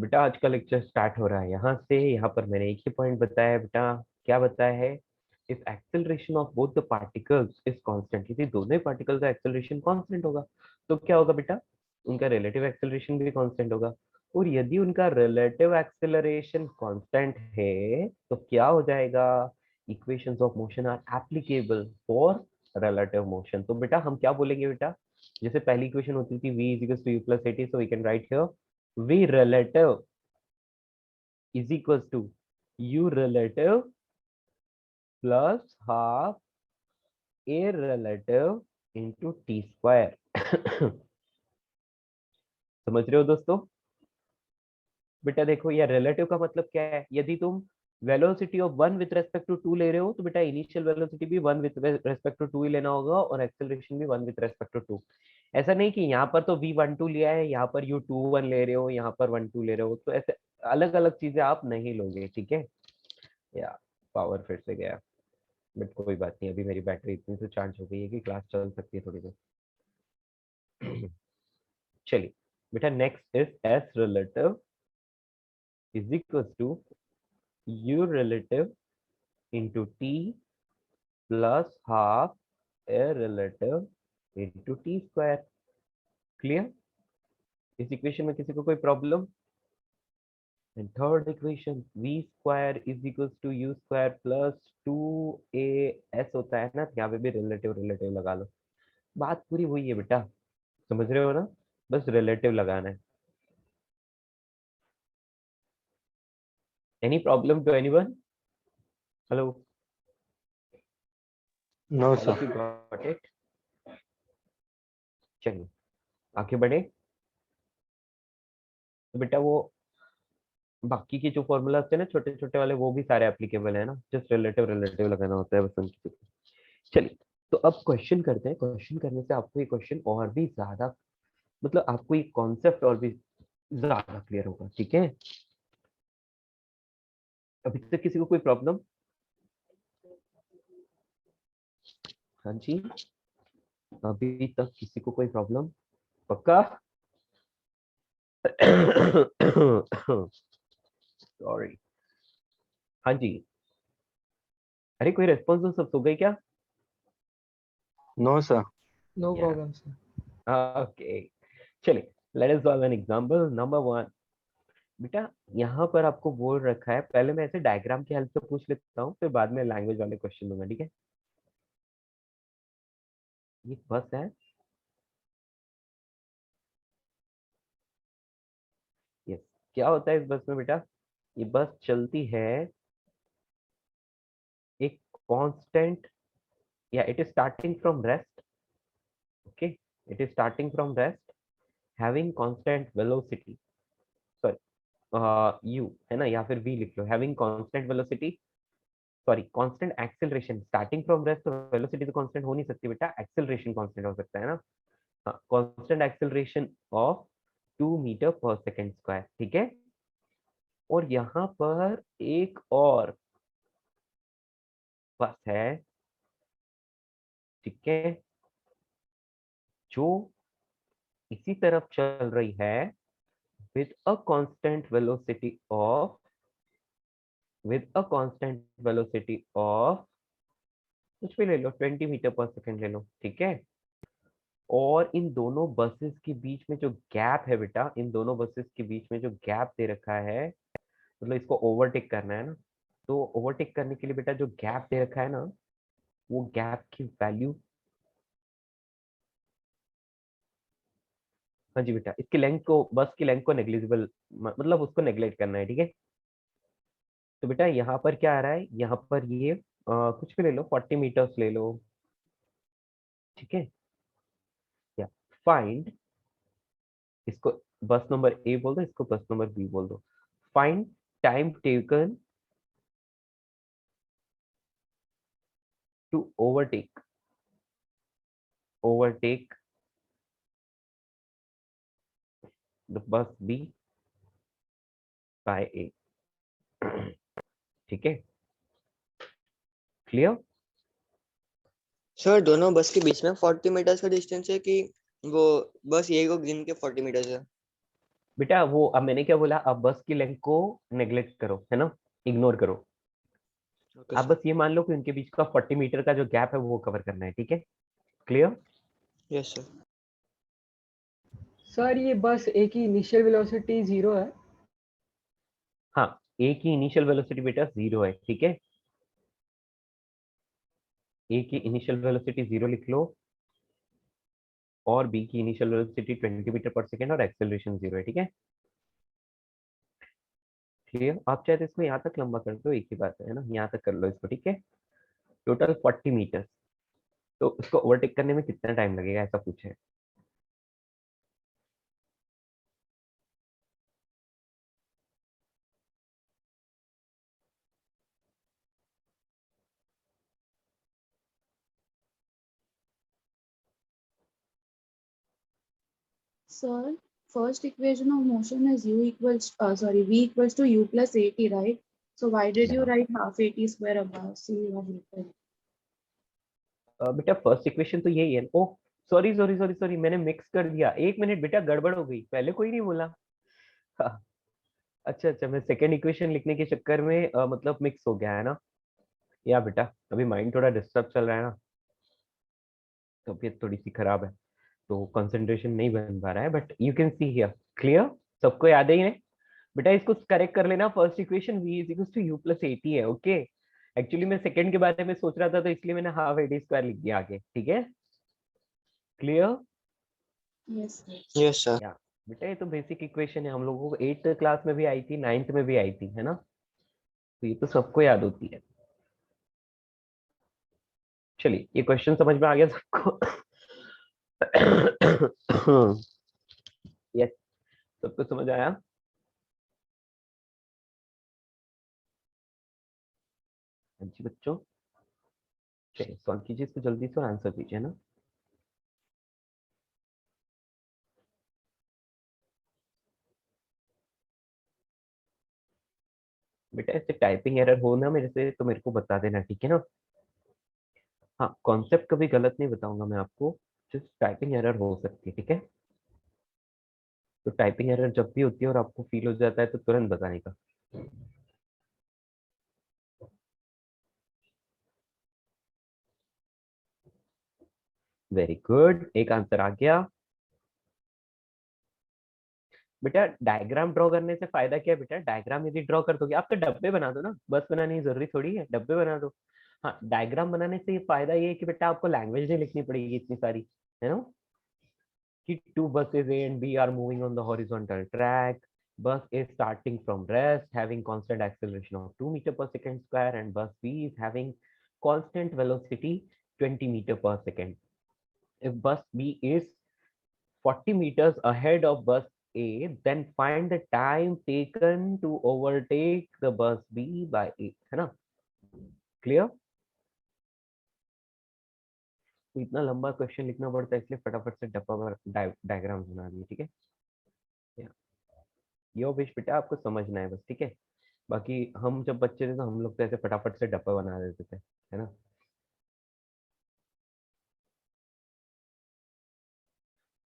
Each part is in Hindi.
बेटा आज का लेक्चर स्टार्ट हो रहा है यहाँ से। यहाँ पर मैंने एक ही पॉइंट बताया है बेटा। क्या बताया है? If acceleration of both the particles is constant, यदि दोनों ही पार्टिकल का एक्सेलरेशन कांस्टेंट होगा तो क्या होगा बेटा? उनका रिलेटिव एक्सेलरेशन भी कांस्टेंट होगा। और यदि उनका रिलेटिव एक्सेलरेशन कांस्टेंट है तो क्या हो जाएगा? Equations of motion are applicable for relative motion. तो बेटा हम क्या बोलेंगे बेटा? जैसे पहली इक्वेशन होती थी v is equal to u plus at, so we can write here v relative is equals to u relative plus half a relative into t square। समझ रहे हो दोस्तों? बेटा देखो ये रिलेटिव का मतलब क्या है? यदि तुम velocity of one with respect to two ले रहे हो तो बेटा इनिशियल वेलोसिटी भी one with respect to two ही लेना होगा और एक्सेलरेशन भी one with respect to two. ऐसा नहीं कि यहाँ पर तो v12 लिया है, यहाँ पर u21 ले रहे हो, यहाँ पर 12 ले रहे हो, तो ऐसे अलग अलग चीजें आप नहीं लोगे, ठीक है? या पावर फिर से गया, बट कोई बात नहीं, अभी मेरी बैटरी इतनी तो चार्ज हो गई है कि क्लास चल सकती है थोड़ी देर। चलिए बेटा, next is S relative is equal to U relative into T plus half A relative into T square. Clear? इस इक्वेशन में किसी को कोई problem? And third equation v square is equals to u square plus 2as होता है ना, यहाँ पे भी रिलेटिव रिलेटिव लगा लो। बात पूरी वही है बेटा, समझ रहे हो ना? बस रिलेटिव लगाना है। Any problem to anyone? Hello? No, all sir. Of you got it? चलिए आगे बढ़े। तो बेटा वो बाकी के जो फॉर्मूला होते हैं ना छोटे छोटे वाले, वो भी सारे एप्लीकेबल है ना, जस्ट रिलेटिव रिलेटिव लगाना होता है बस उनकी। चलिए, तो अब क्वेश्चन करते हैं। क्वेश्चन करने से आपको ये क्वेश्चन और भी ज्यादा, मतलब आपको ये कॉन्सेप्ट और भी ज्यादा क्लियर होगा, ठीक है? अभी तक किसी को कोई प्रॉब्लम? हाँ जी, अभी तक किसी को कोई प्रॉब्लम? पक्का? सॉरी। हाँ जी, अरे कोई रेस्पॉन्स तो सब सो गए क्या? No, sir. No या problem, sir. ओके, चलिए let us solve an example number 1। बेटा यहाँ पर आपको बोल रखा है, पहले मैं ऐसे डायग्राम की हेल्प से पूछ लेता हूँ, फिर बाद में लैंग्वेज वाले क्वेश्चन दूंगा, ठीक है? ये बस है, यस। क्या होता है इस बस में बेटा? ये बस चलती है एक कांस्टेंट, या it is starting from rest, okay? It is starting from rest having constant velocity, sorry u है ना, या फिर वी लिख लो, having constant velocity, sorry constant acceleration. Starting from rest तो वेलोसिटी तो कांस्टेंट हो नहीं सकती बेटा, एक्सेलरेशन कांस्टेंट हो सकता है ना। हाँ, constant acceleration of 2 metre per second square, ठीक है? और यहाँ पर एक और बस है, ठीक है, जो इसी तरफ चल रही है with a constant velocity of with a constant velocity of कुछ भी ले लो, 20 मीटर पर सेकेंड ले लो, ठीक है? और इन दोनों बसेस के बीच में जो गैप है बेटा, इन दोनों बसेस के बीच में जो गैप दे रखा है, मतलब इसको ओवरटेक करना है ना, तो ओवरटेक करने के लिए बेटा जो गैप दे रखा है ना, वो गैप की वैल्यू, हाँ जी बेटा, इसकी लेंथ को, बस की लेंथ को नेग्लिजिबल, मतलब उसको नेग्लेक्ट करना है, ठीक है? तो बेटा यहाँ पर क्या आ रहा है? यहाँ पर ये कुछ भी ले लो, 40 मीटर्स ले लो, ठीक है? या फाइंड, इसको बस नंबर ए बोल दो, इसको बस नंबर बी बोल दो। Find time taken to overtake the bus B by A, ठीक है? क्लियर? सर दोनों बस के बीच में 40 मीटर का डिस्टेंस है कि वो बस ये को गिन के 40 मीटर है? बेटा वो अब मैंने क्या बोला, अब बस की लेंथ को नेग्लेक्ट करो, है ना, इग्नोर करो। ओके आप सर। बस ये मान लो कि उनके बीच का 40 मीटर का जो गैप है वो कवर करना है, ठीक है, क्लियर। Yes sir. सर ये बस ए की इनिशियल वेलोसिटी 0 है। हाँ, ए की इनिशियल वेलोसिटी बेटा 0 है, ठीक है, ए की इनिशियल वेलोसिटी 0 लिख लो, और बी की initial velocity 20 metre per second और एक्सेलरेशन 0 है, ठीक है, क्लियर। आप चाहे तो इसको यहाँ तक लंबा कर दो, एक ही बात है ना, यहाँ तक कर लो इसको, ठीक है। टोटल 40 मीटर, तो इसको ओवरटेक करने में कितना टाइम लगेगा, ऐसा पूछे है। Sir, first equation of motion is v equals to u plus at, right? So why did you Yeah. write half at square above? So you have written. बेटा फर्स्ट इक्वेशन तो यही है। ओ सॉरी सॉरी सॉरी सॉरी, मैंने मिक्स कर दिया, एक मिनट बेटा, गड़बड़ हो गई, पहले कोई नहीं बोला। हाँ, अच्छा अच्छा, मैं सेकंड इक्वेशन लिखने के चक्कर में मतलब मिक्स हो गया है ना। या बेटा अभी माइंड थोड़ा डिस्टर्ब चल रहा है ना, तबीयत थोड़ी सी खराब है, तो कंसंट्रेशन नहीं बन पा रहा है, but you can see here, clear, सबको याद है ही है बेटा। इसको करेक्ट कर लेना, first equation v is equals to u plus A T है, ओके। एक्चुअली मैं सेकंड के बारे में सोच रहा था, तो इसलिए मैंने हाफ एटी स्क्वायर लिख दिया आगे, ठीक है, clear. Yes, sir. Yes sir. या बेटा ये तो बेसिक इक्वेशन है, हम लोगों को 8th क्लास में भी आई थी, 9th में भी आई थी, है ना, तो ये तो सबको याद होती है। चलिए ये क्वेश्चन समझ में आ गया सबको। यस, सबको समझ आया। जी बच्चों, चलिए सॉल्व कीजिए इसको जल्दी से और आंसर दीजिए ना। बेटा ऐसे टाइपिंग एरर हो ना मेरे से तो मेरे को बता देना, ठीक है ना। हाँ, कॉन्सेप्ट कभी गलत नहीं बताऊंगा मैं आपको, सिर्फ टाइपिंग एरर हो सकती है, ठीक है। तो टाइपिंग एरर जब भी होती है और आपको फील हो जाता है तो तुरंत बताने का। वेरी गुड, एक आंसर आ गया। बेटा डायग्राम ड्रॉ करने से फायदा क्या है बेटा, डायग्राम यदि ड्रॉ कर दोगे, आप तो डब्बे बना दो ना, बस बनाने की जरूरी थोड़ी है, डब्बे बना दो। हाँ, डायग्राम बनाने से ये फायदा ये है कि बेटा आपको लैंग्वेज नहीं लिखनी पड़ेगी इतनी सारी, है ना, कि two buses A and B are moving on the horizontal track. Bus A starting from rest, having constant acceleration of 2 meter per second square, and bus B is having constant velocity 20 meter per second. If bus B is 40 meters ahead of bus A, then find the time taken to overtake the bus B by 8, है ना, क्लियर। तो इतना लंबा क्वेश्चन लिखना पड़ता है, इसलिए फटाफट से डब्बा डायग्राम बना दिए, ठीक है। यो विश बेटा आपको समझना है बस, ठीक है। बाकी हम जब बच्चे थे तो हम लोग तो ऐसे फटाफट से डब्बा बना देते थे, है ना।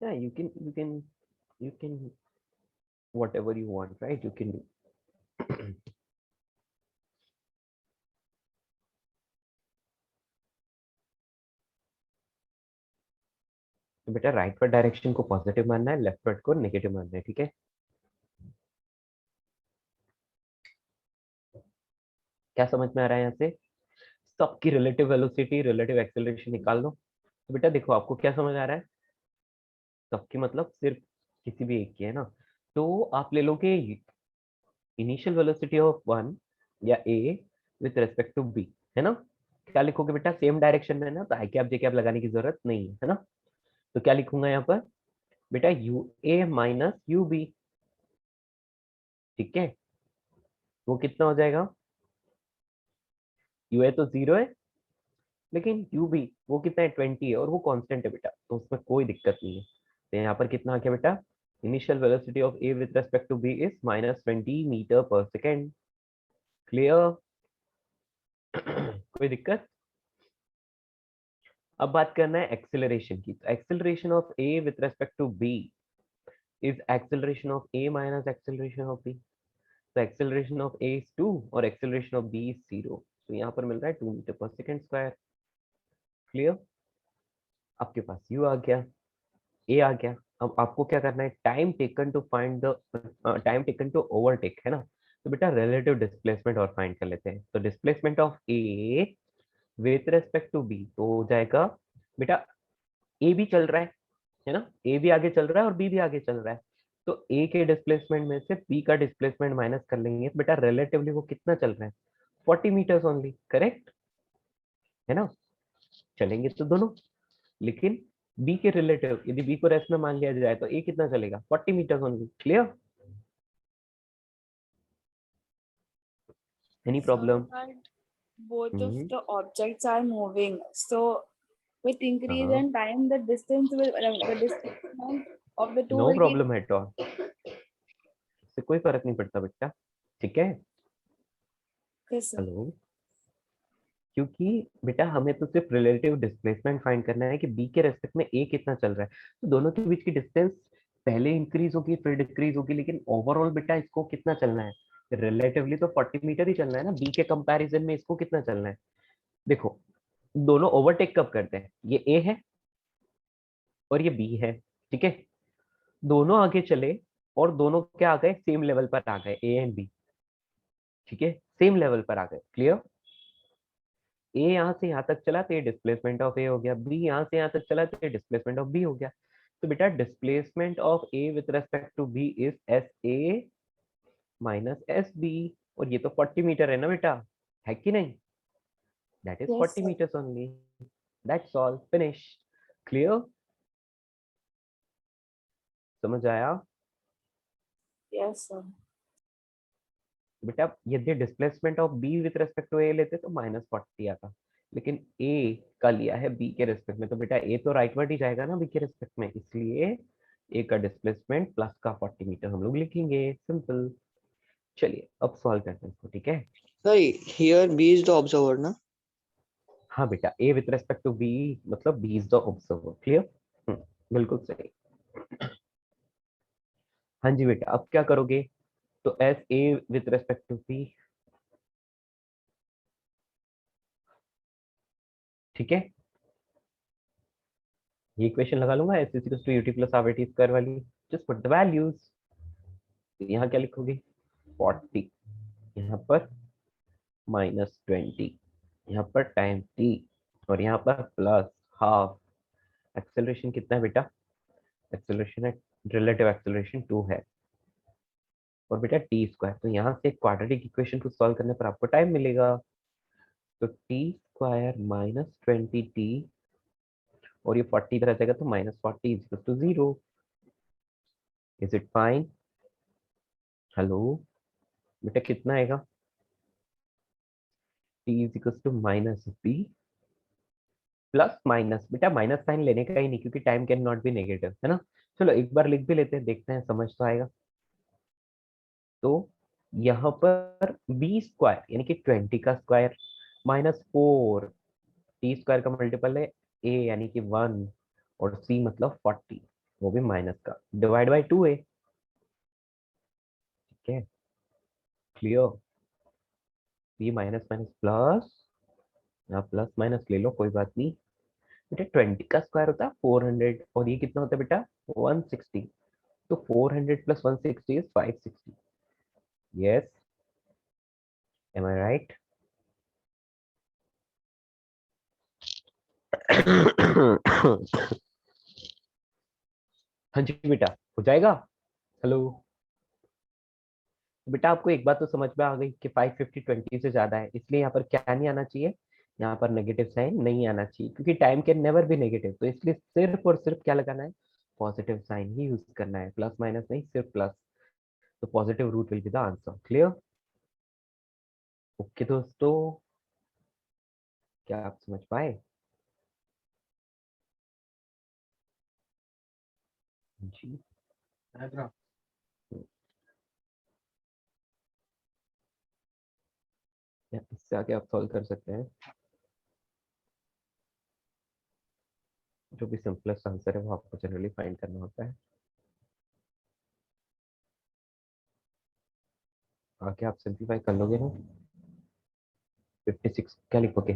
Yeah, you can whatever you want, right, you can do। तो बेटा राइट वर्ड डायरेक्शन को पॉजिटिव मानना है, लेफ्ट वर्ड को नेगेटिव मानना है, ठीक है। क्या समझ में आ रहा है यहाँ से, सबकी रिलेटिव वेलोसिटी रिलेटिव एक्सेलरेशन निकाल लो। तो बेटा देखो आपको क्या समझ आ रहा है, सबकी मतलब सिर्फ किसी भी एक की, है ना। तो आप ले लोगे इनिशियल वेलोसिटी ऑफ वन या ए विथ रेस्पेक्ट टू बी, है ना। क्या लिखोगे बेटा, सेम डायरेक्शन में ना, तो आई कैप जे कैप लगाने की जरूरत नहीं है ना। तो क्या लिखूंगा यहाँ पर बेटा, U A minus U B, ठीक है। वो कितना हो जाएगा, यू ए तो 0 है, लेकिन यू बी वो कितना है, 20 है, और वो कांस्टेंट है बेटा, तो उसमें कोई दिक्कत नहीं है। तो यहाँ पर कितना आ गया बेटा, initial velocity of A with respect to B is -20 metre per second, clear. कोई दिक्कत। अब बात करना है एक्सेलरेशन की, तो acceleration of A with respect to B is acceleration of A minus acceleration of B. So acceleration of A is 2 और acceleration of B is 0. तो यहाँ पर मिल रहा है 2 metre per second square. Clear? आपके पास U आ गया, A आ गया. अब आपको क्या करना है, time taken to find the time taken to overtake, है ना. तो बेटा रिलेटिव डिस्प्लेसमेंट और फाइंड कर लेते हैं. तो displacement of A with respect to B तो हो जाएगा बेटा, A भी चल रहा है ना, A भी आगे चल रहा है और B भी आगे चल रहा है. तो A के डिस्प्लेसमेंट में से B का डिस्प्लेसमेंट माइनस कर लेंगे. बेटा रिलेटिवली वो कितना चल रहा है, 40 मीटर्स ओनली. करेक्ट है ना. चलेंगे तो दोनों, लेकिन B के रिलेटिव यदि B को रेस्ट में मान लिया जाए तो A कितना चलेगा, 40 metres only. Clear? Any problem? Both of the objects are moving, so with increase in time the distance will the displacement of the two no will keep. Problem at all, इससे कोई फर्क नहीं पड़ता बेटा. ठीक है. Yes, sir. हेलो. क्योंकि बेटा हमें तो सिर्फ रिलेटिव डिस्प्लेसमेंट फाइंड करना है कि B के रेस्पेक्ट में A कितना चल रहा है. तो दोनों के बीच की डिस्टेंस पहले इंक्रीज होगी फिर डिक्रीज होगी, लेकिन ओवरऑल बेटा इसको कितना चलना है, रिलेटिवली तो 40 मीटर ही चलना है ना. B के कंपैरिजन में इसको कितना चलना है. देखो दोनों ओवरटेक कब करते हैं, ये A है और ये B है. ठीक है. दोनों आगे चले और दोनों क्या आ गए, सेम लेवल पर आ गए, A एंड B. ठीक है, सेम लेवल पर आ गए. क्लियर? ए यहाँ से यहाँ तक चला तो ये डिस्प्लेसमेंट ऑफ ए हो गया, बी यहाँ से यहाँ तक चला तो ये डिस्प्लेसमेंट ऑफ बी हो गया. तो बेटा displacement of A with respect to B is S A minus S B. और ये तो 40 मीटर है ना बेटा, है कि नहीं. That is Yes, 40 sir. Meters only. That's all, finish. Clear? समझ आया? Yes, sir. बेटा यदि displacement of B with respect to A लेते तो -40 आता, लेकिन ए का लिया है बी के रेस्पेक्ट में, तो बेटा ए तो राइटवर्ड ही जाएगा ना बी के रेस्पेक्ट में, इसलिए ए का डिस्प्लेसमेंट प्लस का 40 मीटर हम लोग लिखेंगे. सिंपल. चलिए अब सॉल्व करते हैं इसको. ठीक है. Sir, here B is the observer, na? हाँ बेटा, A with respect to B मतलब B is the observer. Clear? बिल्कुल सही. हाँ जी बेटा, अब क्या करोगे, तो S A with respect to B. ठीक है, ये इक्वेशन लगा लूंगा, S is to UT plus half T square वाली. Just put the values. यहाँ क्या लिखोगे, 40, यहाँ पर -20, यहाँ पर टाइम टी और यहाँ पर प्लस हाफ. एक्सेलरेशन कितना है बेटा, एक्सेलरेशन है, रिलेटिव एक्सेलरेशन 2 है, और बेटा टी स्क्वायर. तो यहाँ से क्वाड्रेटिक इक्वेशन को सॉल्व करने पर आपको टाइम मिलेगा. तो टी स्क्वायर -20t और ये 40 इधर आ जाएगा तो -40 is to 0. Is it fine? Hello बेटा कितना आएगा, t is equal to -b plus minus. बेटा माइनस साइन लेने का ही नहीं क्योंकि time can not be negative, है ना. चलो एक बार लिख भी लेते हैं, देखते हैं समझ तो आएगा. तो यहाँ पर बी स्क्वायर यानी कि 20 का स्क्वायर -4, टी स्क्वायर का मल्टीपल है ए यानी कि 1 और सी मतलब 40, वो भी माइनस का, डिवाइड बाय 2a. ठीक है. क्लियर? ये माइनस माइनस प्लस, यहाँ प्लस माइनस ले लो कोई बात नहीं. बेटा 20 का स्क्वायर होता है 400 और ये कितना होता है बेटा 160. तो 400 plus 160 is 560. Yes, am I right? हाँ जी बेटा, हो जाएगा. हेलो. बेटा आपको एक बात तो समझ में आ गई कि 550 20 से ज्यादा है, इसलिए यहाँ पर क्या नहीं आना चाहिए, यहाँ पर नेगेटिव साइन नहीं आना चाहिए क्योंकि time can never be negative. तो इसलिए सिर्फ और सिर्फ क्या लगाना है, पॉजिटिव साइन ही यूज करना है, प्लस माइनस नहीं, सिर्फ प्लस. तो positive root will be the answer. Clear? Okay दोस्तों, क्या आप समझ पाए? जी. इससे आगे आप सॉल्व कर सकते हैं, जो भी सिंपलेस्ट आंसर है वो आपको जनरली फाइंड करना होता है. आगे आप सिंप्लीफाई कर लोगे ना, 56 क्या लिखोगे,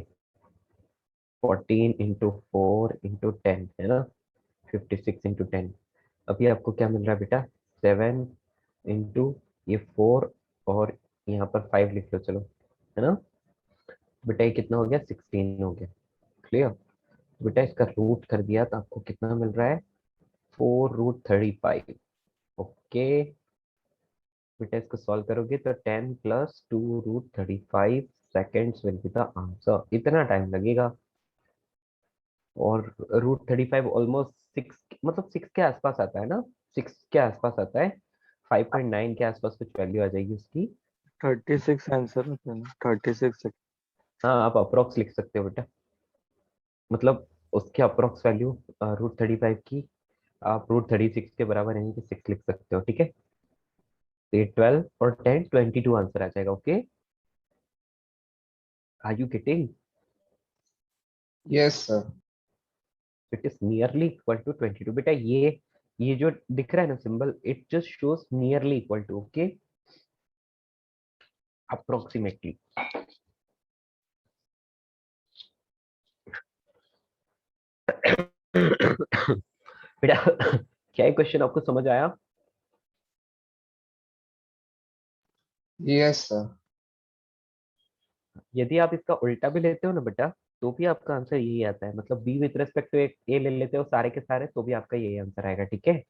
14 इंटू 4 इंटू 10 है ना, 56 इंटू 10। अभी आपको क्या मिल रहा है बेटा, 7 इंटू ये 4 और यहाँ पर 5 लिख लो, चलो है ना बेटा, ये कितना हो गया, 16 हो गया। क्लियर। बेटा इसका रूट कर दिया तो आपको कितना मिल रहा है, 4√35। ओके बेटा इसको सॉल्व करोगे तो 10 + 2√35 seconds will be the answer. इतना टाइम लगेगा, और √35 ऑलमोस्ट 6, मतलब 6 के आसपास आता है ना, 6 के आसपास आता है, 5.9 के आसपास कुछ वैल्यू आ जाएगी उसकी। 36 आंसर होता है ना, 36। हाँ आप अप्रोक्स लिख सकते हो बेटा, मतलब उसके अप्रोक्स वैल्यू √35 की आप √36 के बराबर यानी कि 6 लिख सकते हो, ठीक है। तो ये 12 और 10 22 आंसर आ जाएगा। Okay, are you getting? Yes, sir. It is nearly equal to 22 बेटा। ये जो दिख रहा है ना symbol, it just shows nearly equal to, okay, approximately. बेटा क्या ये क्वेश्चन आपको समझ आया? Yes, sir. यदि आप इसका उल्टा भी लेते हो ना बेटा, तो भी आपका आंसर यही आता है, मतलब बी विथ रेस्पेक्ट टू ए ले लेते हो सारे के सारे, तो भी आपका यही आंसर आएगा, ठीक है।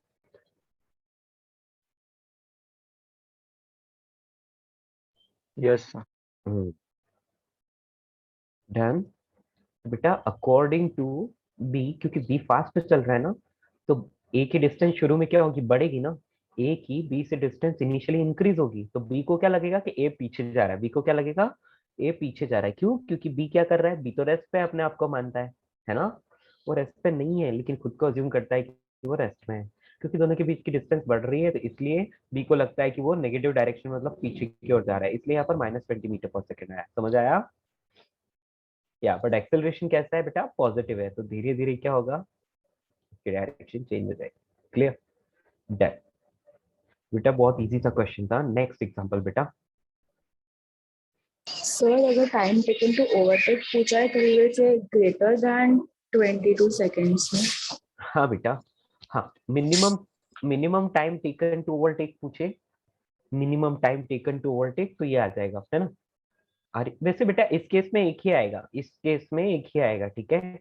Yes sir. डन। बेटा अकॉर्डिंग टू बी, क्योंकि बी फास्ट पे चल रहा है ना, तो ए की डिस्टेंस शुरू में क्या होगी, बढ़ेगी ना। ए की बी से डिस्टेंस इनिशियली इंक्रीज होगी, तो बी को क्या लगेगा कि ए पीछे जा रहा है, बी को क्या लगेगा, ए पीछे जा रहा है। क्यों? क्योंकि बी क्या कर रहा है, बी तो रेस्ट पे अपने आप को मानता है ना। वो रेस्ट पे नहीं है, लेकिन खुद को अज्यूम करता है कि वो रेस्ट में है। क्योंकि दोनों के बीच की डिस्टेंस बढ़ रही है, तो इसलिए बी को लगता है कि वो नेगेटिव डायरेक्शन, मतलब पीछे की ओर जा रहा है, इसलिए यहाँ पर -20 मीटर पर सेकेंड आया। समझ आया? या बट एक्सेलरेशन कैसा है बेटा, पॉजिटिव है, तो धीरे धीरे क्या होगा, उसकी डायरेक्शन चेंज हो जाएगी। क्लियर? डन। बेटा बहुत इजी सा क्वेश्चन था। नेक्स्ट एग्जांपल बेटा। सर अगर टाइम टेकन टू ओवरटेक पूछा है तो we will say greater than 22 seconds में। हाँ बेटा, हाँ minimum, minimum time taken to overtake पूछे, minimum time taken to overtake, तो ये आ जाएगा, है ना। अरे वैसे बेटा इस केस में एक ही आएगा, इस केस में एक ही आएगा, ठीक है।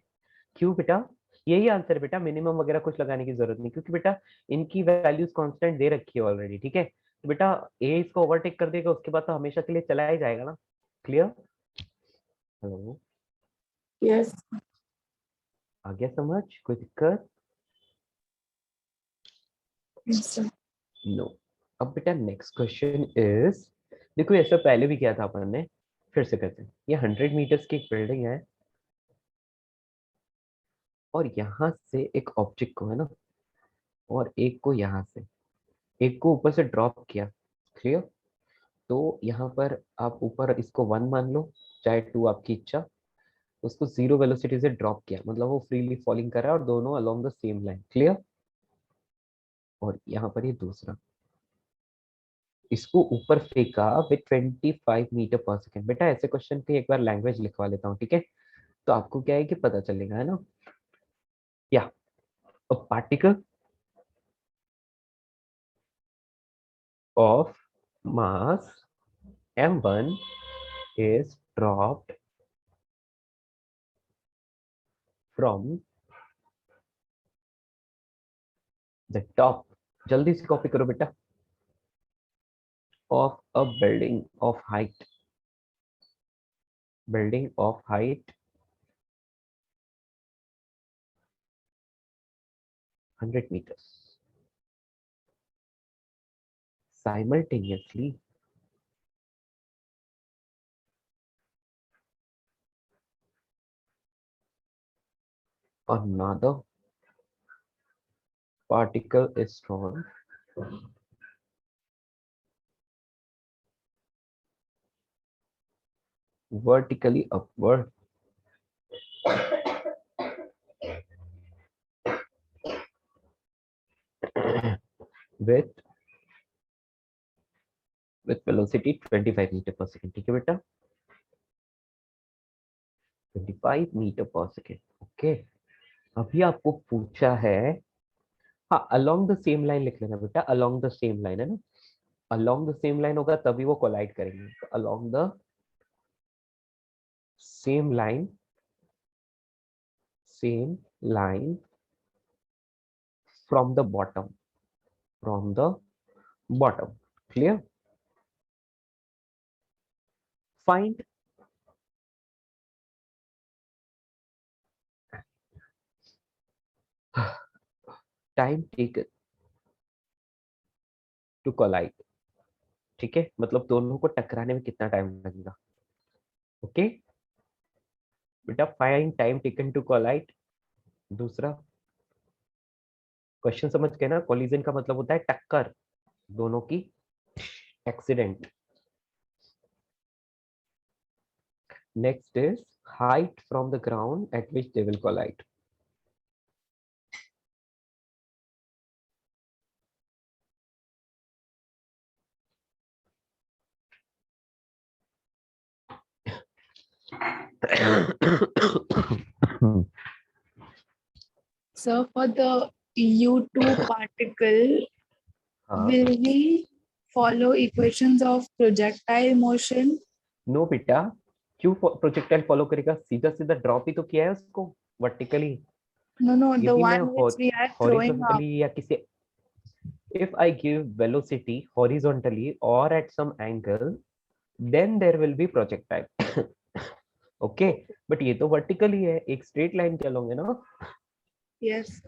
क्यों बेटा, यही आंसर है बेटा, मिनिमम वगैरह कुछ लगाने की जरूरत नहीं, क्योंकि बेटा इनकी वैल्यूज कांस्टेंट दे रखी है ऑलरेडी, ठीक है। तो बेटा ए इसको ओवरटेक कर देगा, उसके बाद तो हमेशा के लिए चला ही जाएगा ना। क्लियर? Hello, Yes. आ गया समझ, कोई दिक्कत? Yes, sir. नो। अब बेटा नेक्स्ट क्वेश्चन इज, देखो ऐसा पहले भी किया था अपन ने, फिर से करते हैं। ये 100 मीटर्स की एक बिल्डिंग है, और यहाँ से एक ऑब्जेक्ट को, है ना, और एक को यहाँ से, एक को ऊपर से ड्रॉप किया। क्लियर? तो यहाँ पर आप ऊपर इसको 1 मान लो, चाहे 2, आपकी इच्छा। उसको 0 वेलोसिटी से ड्रॉप किया, मतलब वो फ्रीली फॉलिंग कर रहा है और दोनों along the same line. Clear? और यहाँ पर ये दूसरा, इसको ऊपर फेंका विद 25 मीटर पर सेकेंड। बेटा ऐसे क्वेश्चन की एक बार लैंग्वेज लिखवा लेता हूँ, ठीक है, तो आपको क्या है कि पता चलेगा, है ना। या a particle of mass m1 is dropped from the top, जल्दी से कॉपी करो बेटा, of a building of height, building of height 100 meters simultaneously another particle is thrown vertically upward with with velocity 25 metre per second. ठीक है बेटा, 25 मीटर पर सेकेंड। ओके, अभी आपको पूछा है, हाँ अलोंग द सेम लाइन लिख लेना बेटा, अलोंग द सेम लाइन है ना, अलोंग द सेम लाइन होगा तभी वो कोलाइड करेंगे। तो along the same line from the bottom, clear. Find time taken to collide. ठीक है, मतलब दोनों को टकराने में कितना टाइम लगेगा। ओके बेटा, find time taken to collide. दूसरा क्वेश्चन समझ गए ना, कोलिजन का मतलब होता है टक्कर दोनों की, accident. Next is height from the ground at which they will collide. So for the U2 particle, हाँ, will we follow equations of projectile motion? No बेटा, क्यों प्रोजेक्टाइल फॉलो करेगा, सीधा सीधा ड्रॉप ही तो किया है उसको वर्टिकली। No, the यदि मैं one which we are throwing up. Horizontally या किसी, if I give velocity horizontally or at some angle, then there will be projectile. Okay, but ये तो वर्टिकली है, एक स्ट्रेट लाइन के along है ना। Yes.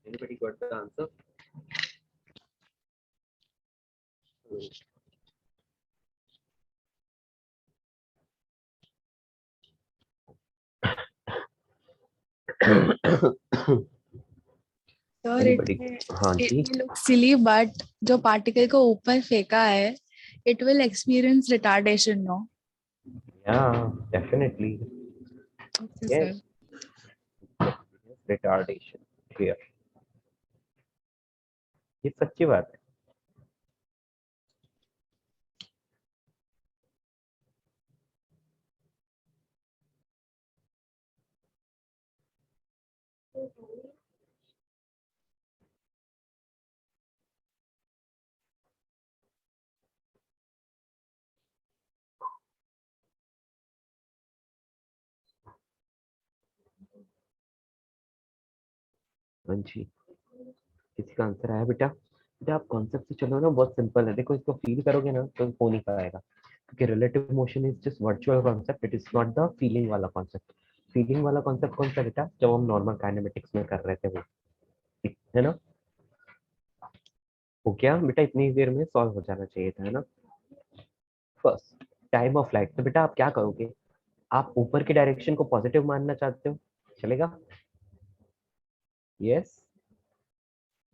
Anybody got the answer? Sir, Anybody? हाँ it ji, may look silly, but जो particle को ऊपर फेंका है, it will experience retardation, no? yeah, definitely, Okay, yes, sir. retardation here, ये सच्ची बात है। हाँ जी, किसी का आंसर आया बेटा? बेटा आप कॉन्सेप्ट से चलो ना, बहुत सिंपल है, देखो इसको फील करोगे ना तो हो नहीं पाएगा, क्योंकि relative motion is just virtual concept, it is not the feeling वाला कॉन्सेप्ट। फीलिंग वाला कॉन्सेप्ट कौन सा बेटा, जब हम नॉर्मल काइनेमेटिक्स में कर रहे थे वो, है ना। हो गया बेटा, इतनी देर में सॉल्व हो जाना चाहिए था, है ना। फर्स्ट, टाइम ऑफ फ्लाइट, तो बेटा आप क्या करोगे, आप ऊपर की डायरेक्शन को पॉजिटिव मानना चाहते हो, चलेगा। यस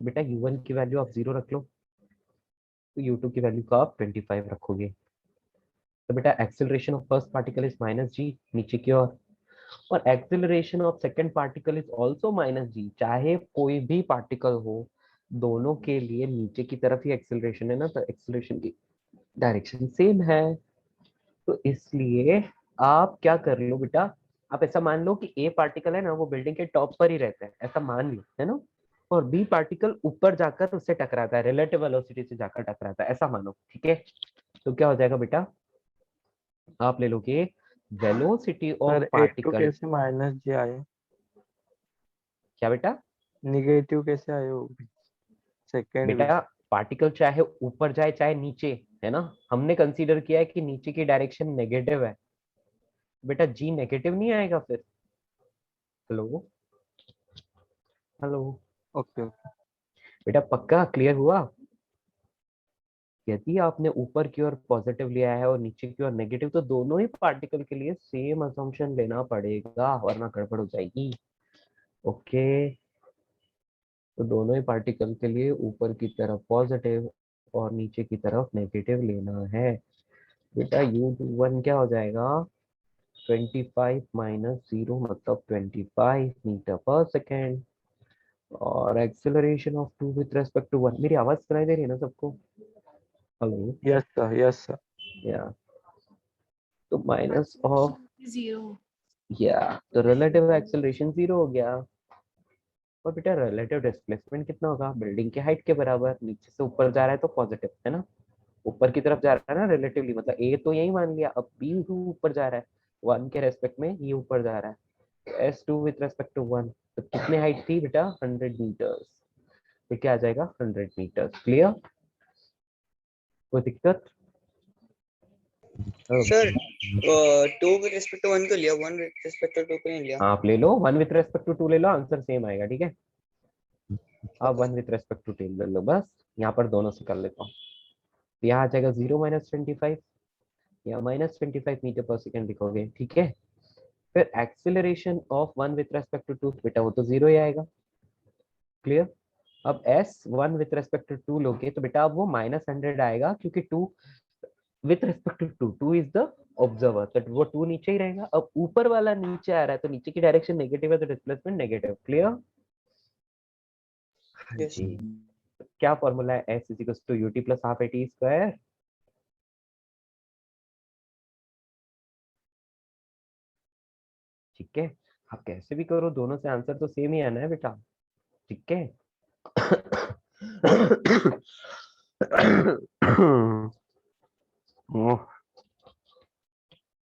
बेटा, u1 की वैल्यू आप 0 रख लो, तो u2 की वैल्यू का आप 25 रखोगे। तो बेटा acceleration of first particle is minus G, नीचे की ओर, और acceleration of second particle is also minus G, चाहे कोई भी पार्टिकल हो, दोनों के लिए नीचे की तरफ ही एक्सेलरेशन है ना, तो एक्सेलरेशन की डायरेक्शन सेम है। तो इसलिए आप क्या कर लो बेटा, आप ऐसा मान लो कि ए पार्टिकल है ना, वो बिल्डिंग के टॉप पर ही रहता है, ऐसा मान लो, है ना, और बी पार्टिकल ऊपर जाकर उससे टकराता है, रिलेटिव वेलोसिटी से जाकर टकराता है, ऐसा मानो, ठीक है। तो क्या हो जाएगा बेटा, आप ले लोगे वेलोसिटी ऑफ सर 8 पार्टिकल। कैसे माइनस जे आए, क्या बेटा? निगेटिव कैसे आए वो सेकेंड भी? बेटा पार्टिकल चाहे ऊपर जाए चाहे नीचे, है ना, हमने कंसीडर किया है कि नीचे की डायरेक्शन नेगेटिव है। बेटा जी नेगेटिव नहीं आएगा फिर? Hello hello okay okay. बेटा पक्का क्लियर हुआ? यदि आपने ऊपर की ओर पॉजिटिव लिया है और नीचे की ओर नेगेटिव, तो दोनों ही पार्टिकल के लिए सेम असम्पशन लेना पड़ेगा, वरना गड़बड़ हो जाएगी। ओके, तो दोनों ही पार्टिकल के लिए ऊपर की तरफ पॉजिटिव और नीचे की तरफ नेगेटिव लेना है। बेटा U21 क्या हो जाएगा, 25 माइनस 0 मतलब 25 मीटर पर सेकेंड। और acceleration of 2 with respect to 1, मेरी आवाज सुनाई दे रही है ना सबको? Hello, yes sir, yes sir. या तो माइनस ऑफ, Zero. या तो रिलेटिव एक्सेलरेशन 0 हो गया। और बेटा रिलेटिव डिस्प्लेसमेंट कितना होगा, बिल्डिंग की हाइट के बराबर। नीचे से ऊपर जा रहा है तो पॉजिटिव है ना, ऊपर की तरफ जा रहा है ना रिलेटिवली, मतलब ए तो यही मान लिया, अब बी ऊपर जा रहा है 1 के रेस्पेक्ट में, ये ऊपर जा रहा है S2 विथ रेस्पेक्ट टू 1। तो कितने हाइट थी बेटा, 100 मीटर्स। तो क्या आ जाएगा, 100 मीटर्स। क्लियर? कोई दिक्कत? सर 2 विद रिस्पेक्ट टू 1 को लिया, 1 विद रिस्पेक्ट टू 2 को नहीं लिया। आप ले लो 1 विथ रेस्पेक्ट टू 2 ले लो, आंसर सेम आएगा। ठीक है, आप 1 विथ रेस्पेक्ट टू 2 ले लो बस। यहाँ पर दोनों से कर लेता हूँ। तो यहाँ आ जाएगा 0 माइनस 25, या माइनस 25 मीटर पर सेकेंड लिखोगे। ठीक है, फिर acceleration of 1 with respect to 2, बेटा वो तो 0 ही आएगा। क्लियर? अब S1 विथ रेस्पेक्ट टू 2 लोगे तो बेटा अब वो -100 आएगा, क्योंकि 2 with respect to 2, 2 is the observer, तो वो 2 नीचे ही रहेगा। अब ऊपर वाला नीचे आ रहा है तो नीचे की डायरेक्शन नेगेटिव है, तो डिस्प्लेसमेंट नेगेटिव। क्लियर? यस जी, क्या फॉर्मूला है, S is to UT plus half AT square. ठीक है, आप कैसे भी करो, दोनों से आंसर तो सेम ही आना है बेटा। ठीक है। ओह,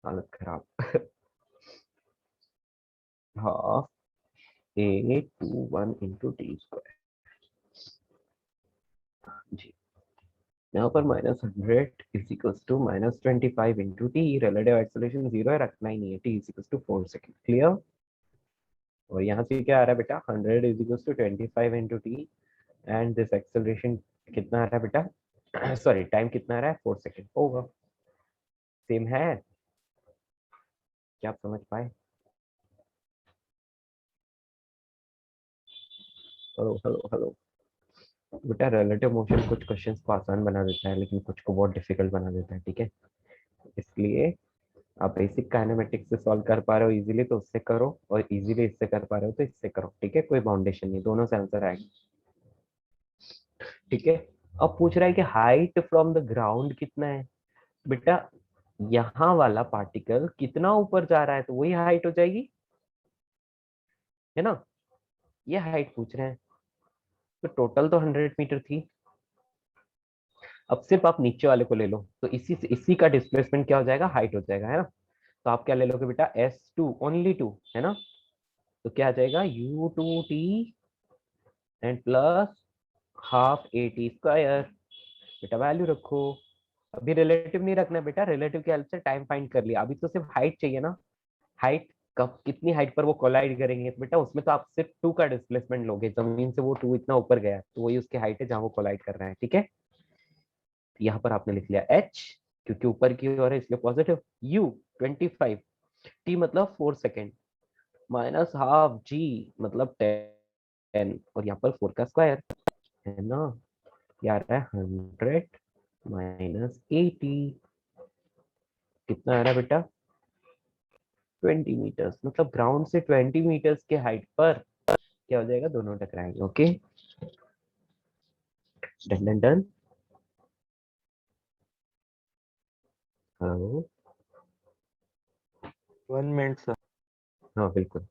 हालत खराब। Half A21 into T square. जी, यहाँ पर -100 is equals to -25 into T. Relative acceleration 0 है, रखना ही नहीं है, T is equals to 4 second. Clear? और यहाँ से क्या आ रहा है बेटा, 100 is equals to 25 into T, and this acceleration कितना आ रहा है बेटा, सॉरी टाइम कितना आ रहा है, 4 सेकेंड होगा। सेम है, क्या आप समझ पाए? हेलो हेलो हेलो बेटा, रिलेटिव मोशन कुछ क्वेश्चंस को आसान बना देता है, लेकिन कुछ को बहुत डिफिकल्ट बना देता है। ठीक है, इसलिए आप बेसिक काइनेमेटिक्स से सॉल्व कर पा रहे हो इजीली तो उससे करो, और इजीली इससे कर पा रहे हो तो इससे करो। ठीक है, कोई बाउंडेशन नहीं, दोनों से आंसर आएगा। ठीक है, अब पूछ रहा है कि हाइट फ्रॉम द ग्राउंड कितना है। बेटा यहाँ वाला पार्टिकल कितना ऊपर जा रहा है तो वही हाइट हो जाएगी, है ना, ये हाइट पूछ रहे हैं। तो टोटल तो 100 मीटर थी, अब सिर्फ आप नीचे वाले को ले लो, तो इसी का डिस्प्लेसमेंट क्या हो जाएगा, हाइट हो जाएगा, है ना। तो आप क्या ले लोगे बेटा, S2 ओनली 2, है ना। तो क्या आ जाएगा, U2T and plus half AT square. बेटा वैल्यू रखो, अभी रिलेटिव नहीं रखना बेटा, रिलेटिव की हेल्प से टाइम फाइंड कर लिया, अभी तो सिर्फ हाइट चाहिए ना। हाइट कब, कितनी हाइट पर वो कोलाइड करेंगे, तो बेटा उसमें तो आप सिर्फ 2 का डिस्प्लेसमेंट लोगे, जमीन से वो 2 इतना ऊपर गया है तो वही उसकी हाइट है जहां वो कोलाइड कर रहा है। ठीक है, यहाँ पर आपने लिख लिया H, क्योंकि ऊपर की ओर है इसलिए पॉजिटिव, U 25, T मतलब 4 सेकेंड, माइनस हाफ G मतलब 10, और यहाँ पर 4 का स्क्वायर, है ना। ये आ रहा है 100 माइनस 80, कितना आ रहा है बेटा, 20 मीटर्स, मतलब ग्राउंड से 20 मीटर्स के हाइट पर क्या हो जाएगा, दोनों टकराएंगे। Okay, done done done. Hello, 1 minute sir. हाँ बिल्कुल।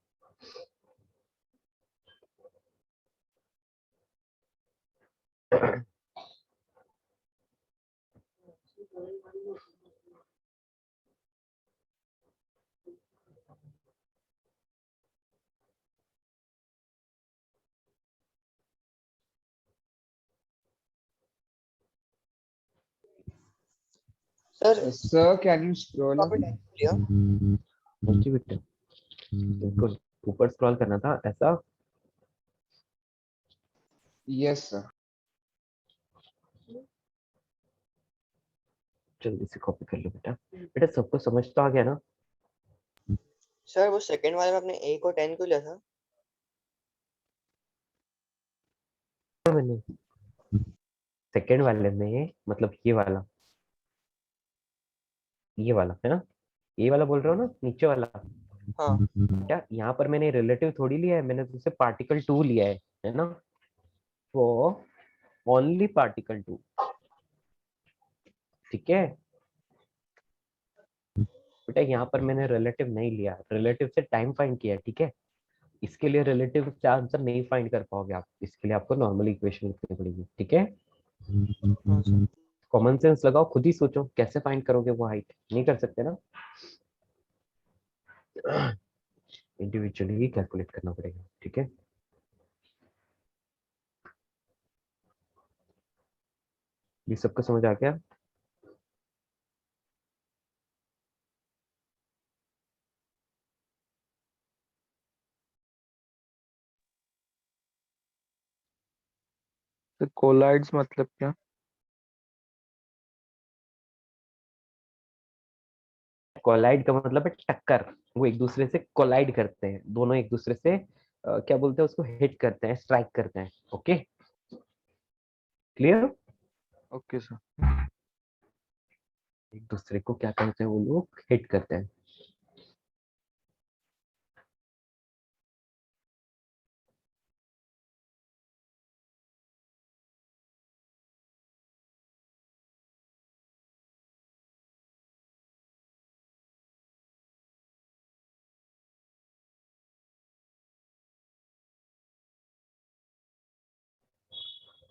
Sir Sir, can you scroll up? Copy type लिया जी बेटा, बिल्कुल ऊपर स्क्रॉल करना था ऐसा। Yes, sir. जल्दी से कॉपी कर लो बेटा। बेटा सबको समझ तो आ गया ना? सर वो सेकंड वाले में आपने a को 10 क्यों लिया था? मैंने सेकेंड वाले में मतलब ये वाला है ना, ये वाला बोल रहा हूँ ना, नीचे वाला। हाँ क्या यहाँ पर मैंने रिलेटिव थोड़ी लिया है, मैंने तो उसे पार्टिकल 2 लिया है ना, वो ओनली पार्टिकल 2। ठीक है बेटा, यहाँ पर मैंने रिलेटिव नहीं लिया, रिलेटिव से टाइम फाइंड किया है। ठीक है, इसके लिए रिलेटिव से आंसर नहीं फाइंड कर पाओगे आप, इसके लिए आपको नॉर्मल इक्वेशन लिखनी पड़ेगी। ठीक है, हाँ सर। कॉमन सेंस लगाओ, खुद ही सोचो कैसे फाइंड करोगे वो हाइट, नहीं कर सकते ना, इंडिविजुअली ही कैलकुलेट करना पड़ेगा। ठीक है, ये सबको समझ आ गया? तो कोलाइड्स मतलब क्या? कोलाइड का मतलब है टक्कर, वो एक दूसरे से कोलाइड करते हैं, दोनों एक दूसरे से क्या बोलते हैं उसको, हिट करते हैं, स्ट्राइक करते हैं। Okay, clear? Okay sir. एक दूसरे को क्या करते हैं वो लोग, हिट करते हैं।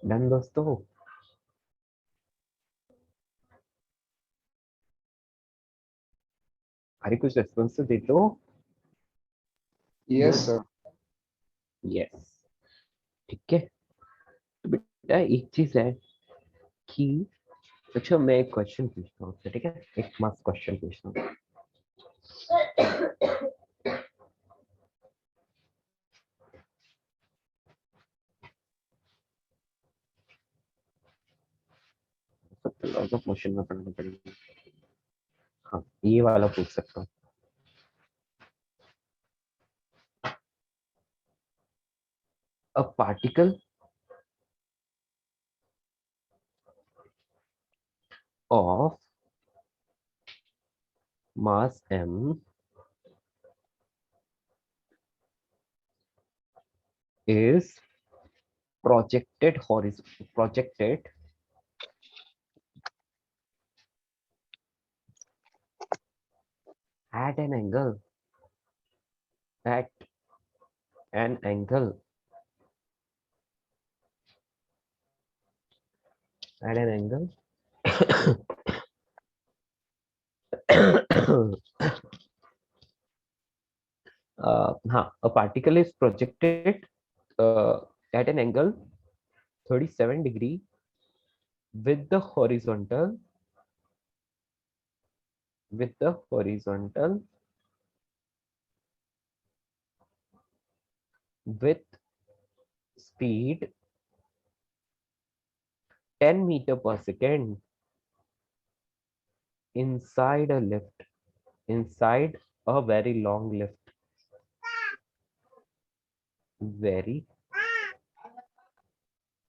डन दोस्तों, अरे कुछ रेस्पॉन्स तो दे दो। Yes, sir. यस, ठीक है। तो बेटा एक चीज है कि, अच्छा मैं एक क्वेश्चन पूछता हूँ आपसे, ठीक है, एक मस्त क्वेश्चन पूछता हूँ। सबसे लॉज ऑफ मोशन में पढ़ना पड़ेगा। हाँ, ये वाला पूछ सकता हूँ। A particle of mass m is projected at an angle at an angle at an angle हाँ, a particle is projected at an angle 37 degree with the horizontal with speed 10 meter per second inside a lift, inside a very long lift, very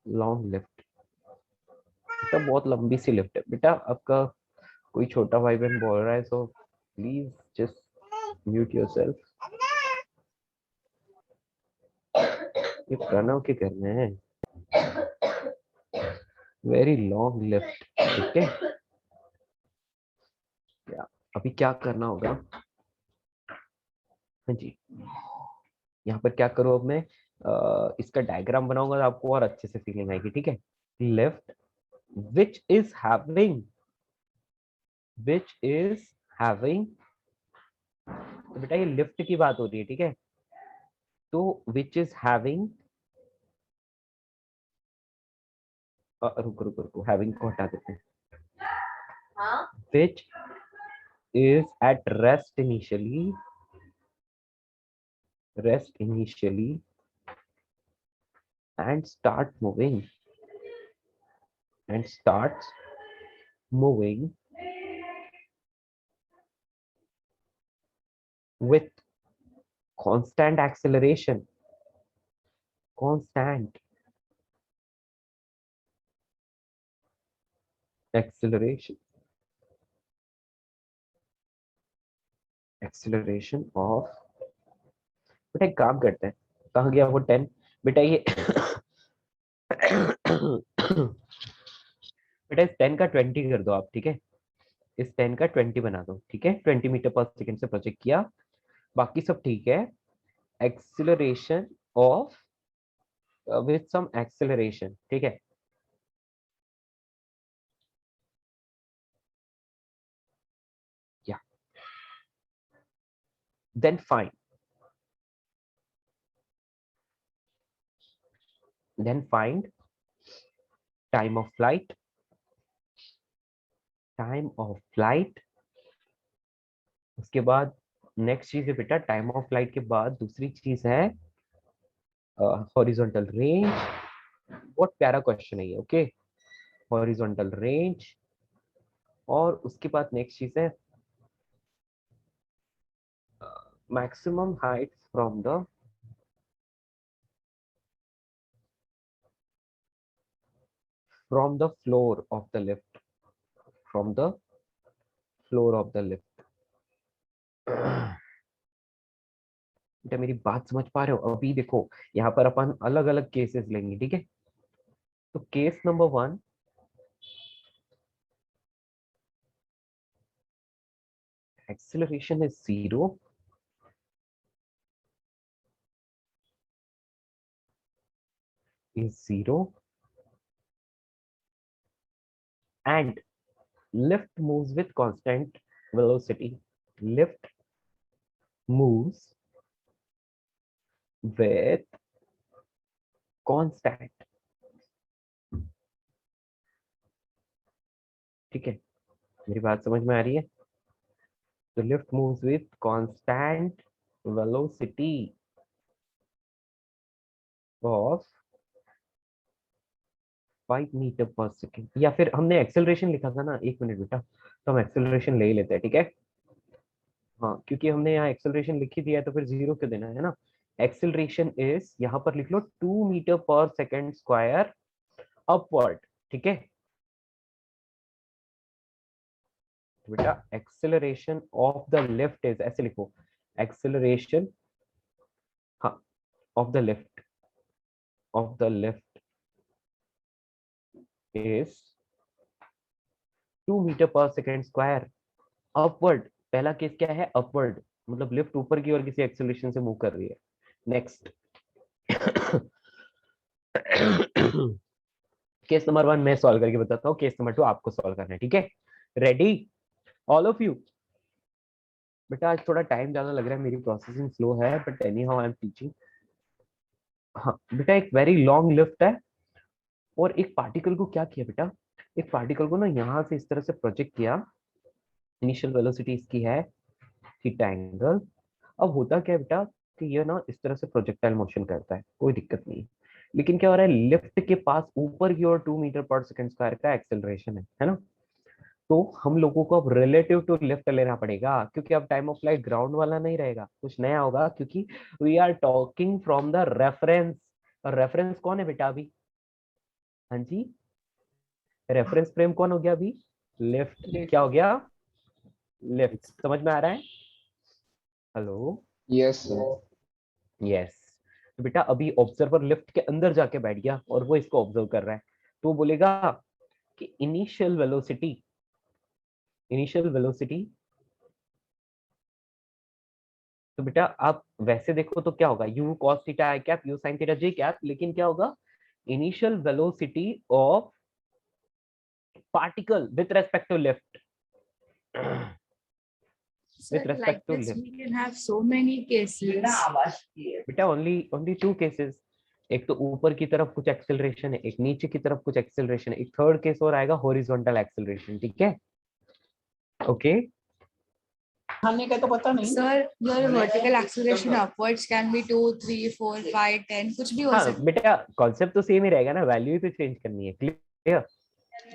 long lift। बेटा बहुत लंबी सी लिफ्ट है बेटा, आपका कोई छोटा भाई बहन बोल रहा है, so please just mute yourself. ये प्रणव के घर में है, वेरी लॉन्ग लिफ्ट। ठीक है, अभी क्या करना होगा, हाँ जी, यहाँ पर क्या करूँ अब मैं, इसका डायग्राम बनाऊंगा तो आपको और अच्छे से फीलिंग आएगी। ठीक है, lift which is having which is having, तो बेटा ये लिफ्ट की बात हो रही है, ठीक है, तो which is having, रुको रुको रुको, having को हटा देते हैं, which is at rest initially and starts moving with constant acceleration, acceleration of, बेटा एक काम करते हैं, कहाँ गया वो 10, बेटा ये बेटा इस 10 का 20 कर दो आप, ठीक है, इस 10 का 20 बना दो, ठीक है, 20 मीटर पर सेकंड से प्रोजेक्ट किया, बाकी सब ठीक है, acceleration of with some acceleration, ठीक है, या then find time of flight, उसके बाद नेक्स्ट चीज है बेटा, टाइम ऑफ फ्लाइट के बाद दूसरी चीज है हॉरिजॉन्टल रेंज, बहुत प्यारा क्वेश्चन है ये, ओके, हॉरिजॉन्टल रेंज, और उसके बाद नेक्स्ट चीज है maximum height from the floor of the lift, बेटा मेरी बात समझ पा रहे हो? अभी देखो यहाँ पर अपन अलग अलग केसेस लेंगे, ठीक है, तो case number 1, acceleration is 0, and lift moves with constant velocity. Lift moves with constant, ठीक है, मेरी बात समझ में आ रही है? तो lift moves with constant velocity of 5 metre per second, या फिर हमने एक्सेलरेशन लिखा था ना, एक मिनट बेटा, तो हम एक्सेलरेशन ले ही लेते हैं, ठीक है, हाँ, क्योंकि हमने यहाँ एक्सेलरेशन लिखी दिया है तो फिर 0 क्यों देना है ना, एक्सेलरेशन इज, यहाँ पर लिख लो 2 metre per second square upward, ठीक है, बेटा acceleration of the lift is, ऐसे लिखो, एक्सेलरेशन, हाँ, of the lift is 2 metre per second square upward, पहला केस क्या है, अपवर्ड, मतलब लिफ्ट ऊपर की ओर किसी एक्सेलरेशन से मूव कर रही है, नेक्स्ट केस नंबर 1 मैं सॉल्व करके बताता हूँ, केस नंबर 2 आपको सॉल्व करना है, ठीक है, रेडी ऑल ऑफ यू? बेटा आज थोड़ा टाइम ज्यादा लग रहा है, मेरी प्रोसेसिंग स्लो है, but any how I am teaching. हाँ बेटा, एक वेरी लॉन्ग लिफ्ट है, और एक पार्टिकल को क्या किया बेटा, एक पार्टिकल को ना यहाँ से इस तरह से प्रोजेक्ट किया, इनिशियल वेलोसिटी इसकी है थीटा एंगल, अब होता क्या है बेटा कि ये ना इस तरह से प्रोजेक्टाइल मोशन करता है, कोई दिक्कत नहीं है, लेकिन क्या हो रहा है, लिफ्ट के पास ऊपर की ओर 2 मीटर पर सेकंड स्क्वायर का एक्सेलरेशन है ना, तो हम लोगों को अब रिलेटिव टू लिफ्ट लेना पड़ेगा, क्योंकि अब टाइम ऑफ फ्लाइट ग्राउंड वाला नहीं रहेगा, कुछ नया होगा, क्योंकि we are talking from the reference, और रेफरेंस कौन है बेटा अभी, हाँ जी, रेफरेंस फ्रेम कौन हो गया अभी, लिफ्ट, क्या हो गया, लिफ्ट, समझ में आ रहा है, हेलो, Yes, sir. यस, तो बेटा अभी ऑब्जर्वर लिफ्ट के अंदर जाके बैठ गया और वो इसको ऑब्जर्व कर रहा है, तो वो बोलेगा कि इनिशियल वेलोसिटी, तो बेटा आप वैसे देखो तो क्या होगा, u cos theta i cap, u sin theta j cap, लेकिन क्या होगा, initial velocity of particle with respect to lift, Sir, With respect like to this, lift. we can have so many cases. बेटा ओनली टू केसेस। एक तो ऊपर की तरफ कुछ एक्सेलरेशन है, एक नीचे की तरफ कुछ एक्सेलरेशन है, एक थर्ड केस और आएगा हॉरिजॉन्टल एक्सेलरेशन। ठीक है, ओके। खाने का तो पता नहीं। Sir, your vertical acceleration upwards can be 2, 3, 4, 5, 10, कुछ भी हो हाँ सकता बेटा, कॉन्सेप्ट तो सेम ही रहेगा ना, वैल्यू ही तो चेंज करनी है। क्लियर? है।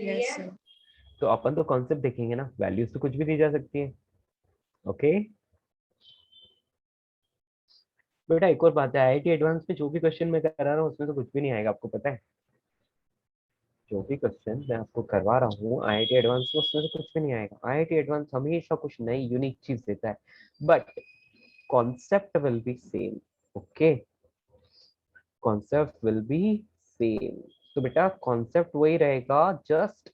Yes, sir. तो अपन तो कॉन्सेप्ट देखेंगे ना, वैल्यूज तो कुछ भी दी जा सकती है। ओके बेटा, एक और बात है, आईआईटी एडवांस में जो भी क्वेश्चन मैं करा रहा हूँ उसमें तो कुछ भी नहीं आएगा, आपको पता है। जो भी क्वेश्चन मैं आपको करवा रहा हूँ आईआईटी एडवांस में, उसमें से कुछ भी नहीं आएगा। आईआईटी एडवांस हमेशा कुछ नई यूनिक चीज देता है, but concept will be same. Okay, concept will be same. तो बेटा कॉन्सेप्ट वही रहेगा, जस्ट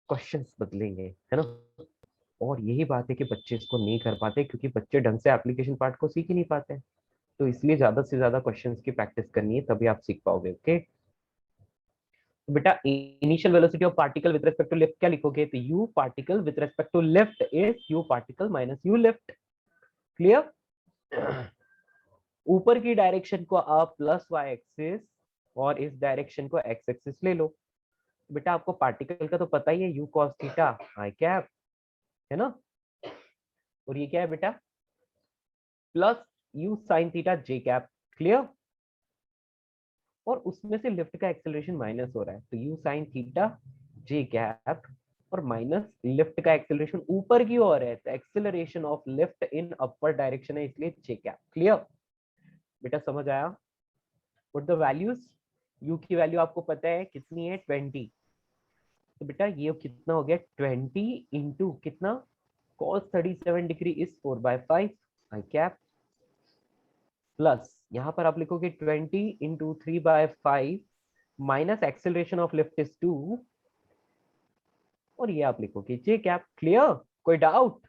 क्वेश्चंस बदलेंगे, है ना। और यही बात है कि बच्चे इसको नहीं कर पाते, क्योंकि बच्चे ढंग से एप्लीकेशन पार्ट को सीख ही नहीं पाते। तो इसलिए ज्यादा से ज्यादा क्वेश्चंस की प्रैक्टिस करनी है, तभी आप सीख पाओगे। ओके, तो बेटा initial velocity of particle with respect to lift क्या लिखोगे? तो u particle with respect to lift is u particle minus u lift. Clear? ऊपर की डायरेक्शन को आप प्लस वाई एक्सिस और इस डायरेक्शन को एक्स एक्सिस ले लो। बेटा आपको पार्टिकल का तो पता ही है, you cos theta I cap, है ना। और ये क्या है बेटा? Plus you sine theta J cap. Clear? और उसमें से लिफ्ट का एक्सेलरेशन माइनस हो रहा है, तो you sine theta J cap, और माइनस लिफ्ट का एक्सेलरेशन ऊपर की ओर है, तो acceleration of lift in upper direction है, इसलिए जे कैप। क्लियर बेटा, समझ आया? What the values? यू की वैल्यू आपको पता है कितनी है? 20। तो बेटा ये कितना हो गया? 20 इंटू कितना? cos 37 degree is 4/5 I cap, plus यहाँ पर आप लिखोगे 20 into 3/5 minus acceleration of lift is 2, और ये आप लिखोगे जे कैप। क्लियर? कोई डाउट?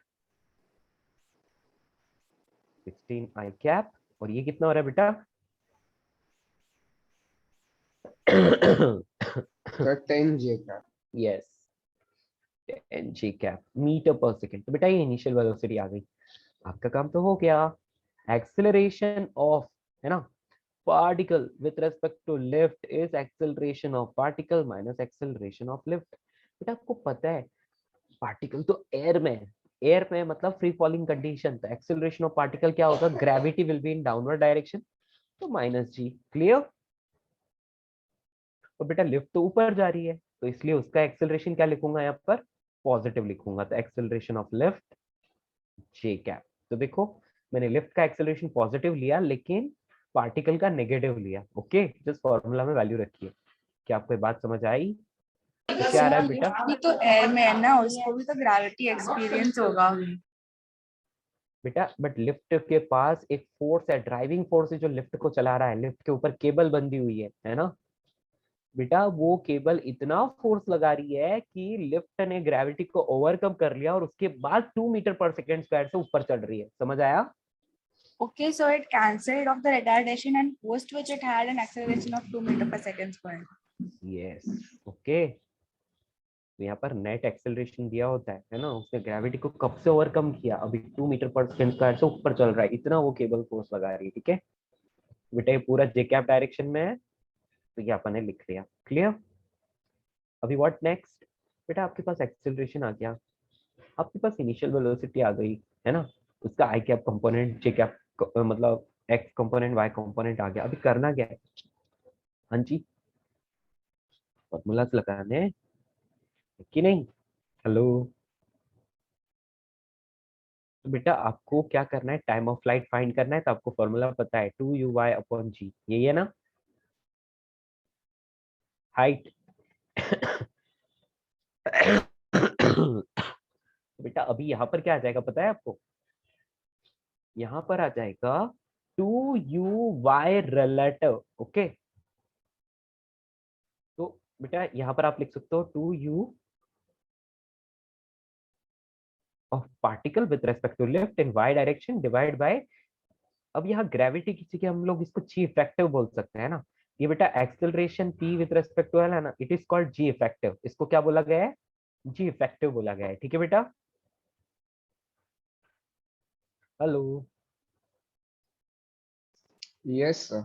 16 आई कैप, और ये कितना हो रहा है बेटा? So 10 J cap. यस, 10 जे कैप मीटर पर सेकेंड। तो बेटा ये इनिशियल वेलोसिटी आ गई, आपका काम तो हो गया। एक्सेलरेशन ऑफ, है ना, particle with respect to lift is acceleration of particle minus acceleration of lift. बेटा आपको पता है पार्टिकल तो एयर में है, एयर में मतलब फ्री फॉलिंग कंडीशन, तो एक्सेलरेशन ऑफ पार्टिकल क्या होगा? Gravity will be in downward direction, तो माइनस जी। क्लियर? और बेटा लिफ्ट तो ऊपर जा रही है, तो इसलिए उसका एक्सेलरेशन क्या लिखूंगा यहाँ पर? पॉजिटिव लिखूंगा, तो acceleration of lift J cap. तो देखो मैंने लिफ्ट का एक्सेलरेशन पॉजिटिव लिया, लेकिन पार्टिकल का नेगेटिव लिया। ओके, जस्ट फॉर्मूला में वैल्यू रखिए। क्या आपको बात समझ आई? तो क्या आ रहा है बेटा? भी तो एयर में है ना, उसको भी तो ग्रेविटी एक्सपीरियंस होगा। बेटा बट लिफ्ट के पास एक फोर्स है, ड्राइविंग फोर्स है जो लिफ्ट को चला रहा है। लिफ्ट के ऊपर केबल बंधी हुई है ना बेटा। वो केबल इतना फोर्स लगा रही है कि लिफ्ट ने ग्रेविटी को ओवरकम कर लिया, और उसके बाद 2 मीटर पर सेकेंड स्क्वायर से ऊपर चढ़ रही है। समझ आया? Okay, so it cancelled off the retardation and post which it had an acceleration of 2 meter per second square. Yes, okay. तो यहाँ पर नेट एक्सेलरेशन दिया होता है ना, उसने ग्रेविटी को कब से ओवरकम किया? अभी 2 मीटर पर सेकेंड स्क्वायर से ऊपर चल रहा है, इतना वो केबल फोर्स लगा रही है। ठीक है बेटा, ये पूरा जे कैप डायरेक्शन में है, तो ये अपन ने लिख लिया। क्लियर? अभी व्हाट नेक्स्ट? बेटा आपके पास एक्सेलरेशन आ गया, आपके पास इनिशियल वेलोसिटी आ गई, है ना, उसका आई कैप कंपोनेंट, जे कैप मतलब एक्स कंपोनेंट, वाई कंपोनेंट आ गया। अभी करना क्या है? हाँ जी, फॉर्मूलाज लगाने हैं कि नहीं? हेलो, तो बेटा आपको क्या करना है? टाइम ऑफ फ्लाइट फाइंड करना है, तो आपको फॉर्मूला पता है 2uy/g, यही है ना, हाइट। बेटा अभी यहाँ पर क्या आ जाएगा पता है आपको? यहाँ पर आ जाएगा 2uy रिलेटिव। ओके, तो बेटा यहाँ पर आप लिख सकते हो 2u of particle with respect to lift in y direction divide by, अब यहाँ ग्रेविटी की जगह हम लोग इसको जी इफेक्टिव बोल सकते हैं ना। ये बेटा acceleration p with respect to l है ना, it is called g effective. इसको क्या बोला गया है? जी इफेक्टिव बोला गया है। ठीक है बेटा, hello, Yes, sir.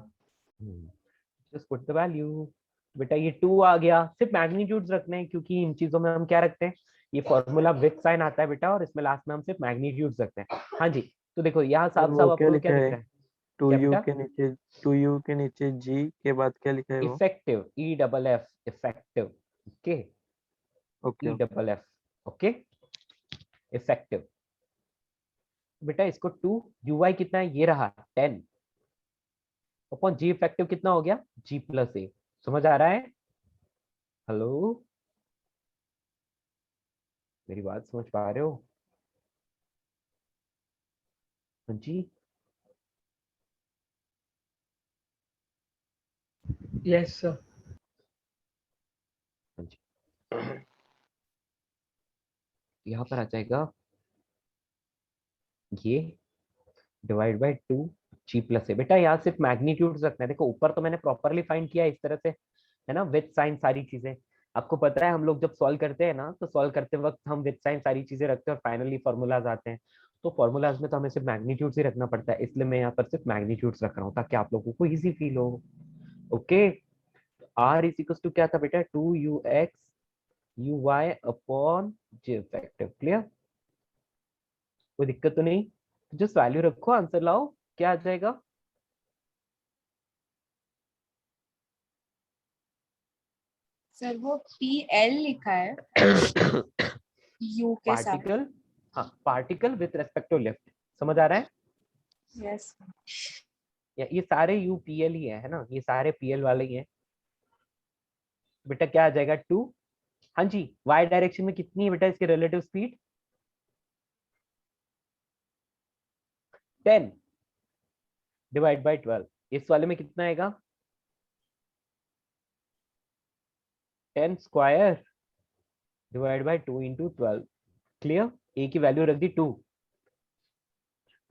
Just put the value. बेटा ये 2 आ गया, सिर्फ मैग्नीट्यूड्स रखने हैं क्योंकि इन चीजों में हम क्या रखते हैं, ये फॉर्मूला विथ साइन आता है बेटा, और इसमें लास्ट में हम सिर्फ मैग्नीट्यूड्स रखते हैं। हाँ जी, तो देखो यहाँ सर साफ वो साफ क्या आपको क्या लिखा दिख है? रहा है, 2u बेटा? के नीचे 2u के नीचे g के बाद क्या लिखा है वो? Effective, E double F, effective, okay, okay E double F, okay, effective. बेटा इसको 2 ui कितना है, ये रहा 10 अपॉन जी इफेक्टिव कितना हो गया, g प्लस ए। समझ आ रहा है? हेलो, मेरी बात समझ पा रहे हो? हाँ जी, यस सर। हाँ जी। यहाँ पर आ जाएगा ये डिवाइड बाय 2 जी प्लस ए। बेटा यहाँ सिर्फ मैग्नीट्यूड रखना है। देखो ऊपर तो मैंने प्रॉपरली फाइंड किया इस तरह से, है ना, विद साइन सारी चीजें। आपको पता है हम लोग जब सॉल्व करते हैं ना, तो सॉल्व करते वक्त हम विद साइन सारी चीजें रखते हैं और फाइनली फॉर्मूलाज आते हैं। तो फॉर्मूलाज में तो हमें सिर्फ मैग्नीट्यूड्स ही रखना पड़ता है, इसलिए मैं यहाँ पर सिर्फ मैग्नीट्यूड्स रख रहा हूँ ताकि आप लोगों को इजी फील हो। Okay, r is equal to क्या था बेटा, 2ux uy upon g effective. Clear? कोई दिक्कत तो नहीं? जस्ट वैल्यू रखो, आंसर लाओ, क्या आ जाएगा? सर वो PL लिखा है U के साथ। पार्टिकल, हाँ, particle with respect to lift. समझ आ रहा है? यस। ये सारे यूपीएल ही है ना, ये सारे पीएल वाले ही हैं। बेटा क्या आ जाएगा, 2। हाँ जी, वाई डायरेक्शन में कितनी है बेटा इसकी रिलेटिव स्पीड? 10 divide by 12। इस वाले में कितना आएगा? 10 square divide by 2 into 12। Clear? A की वैल्यू रख दी 2।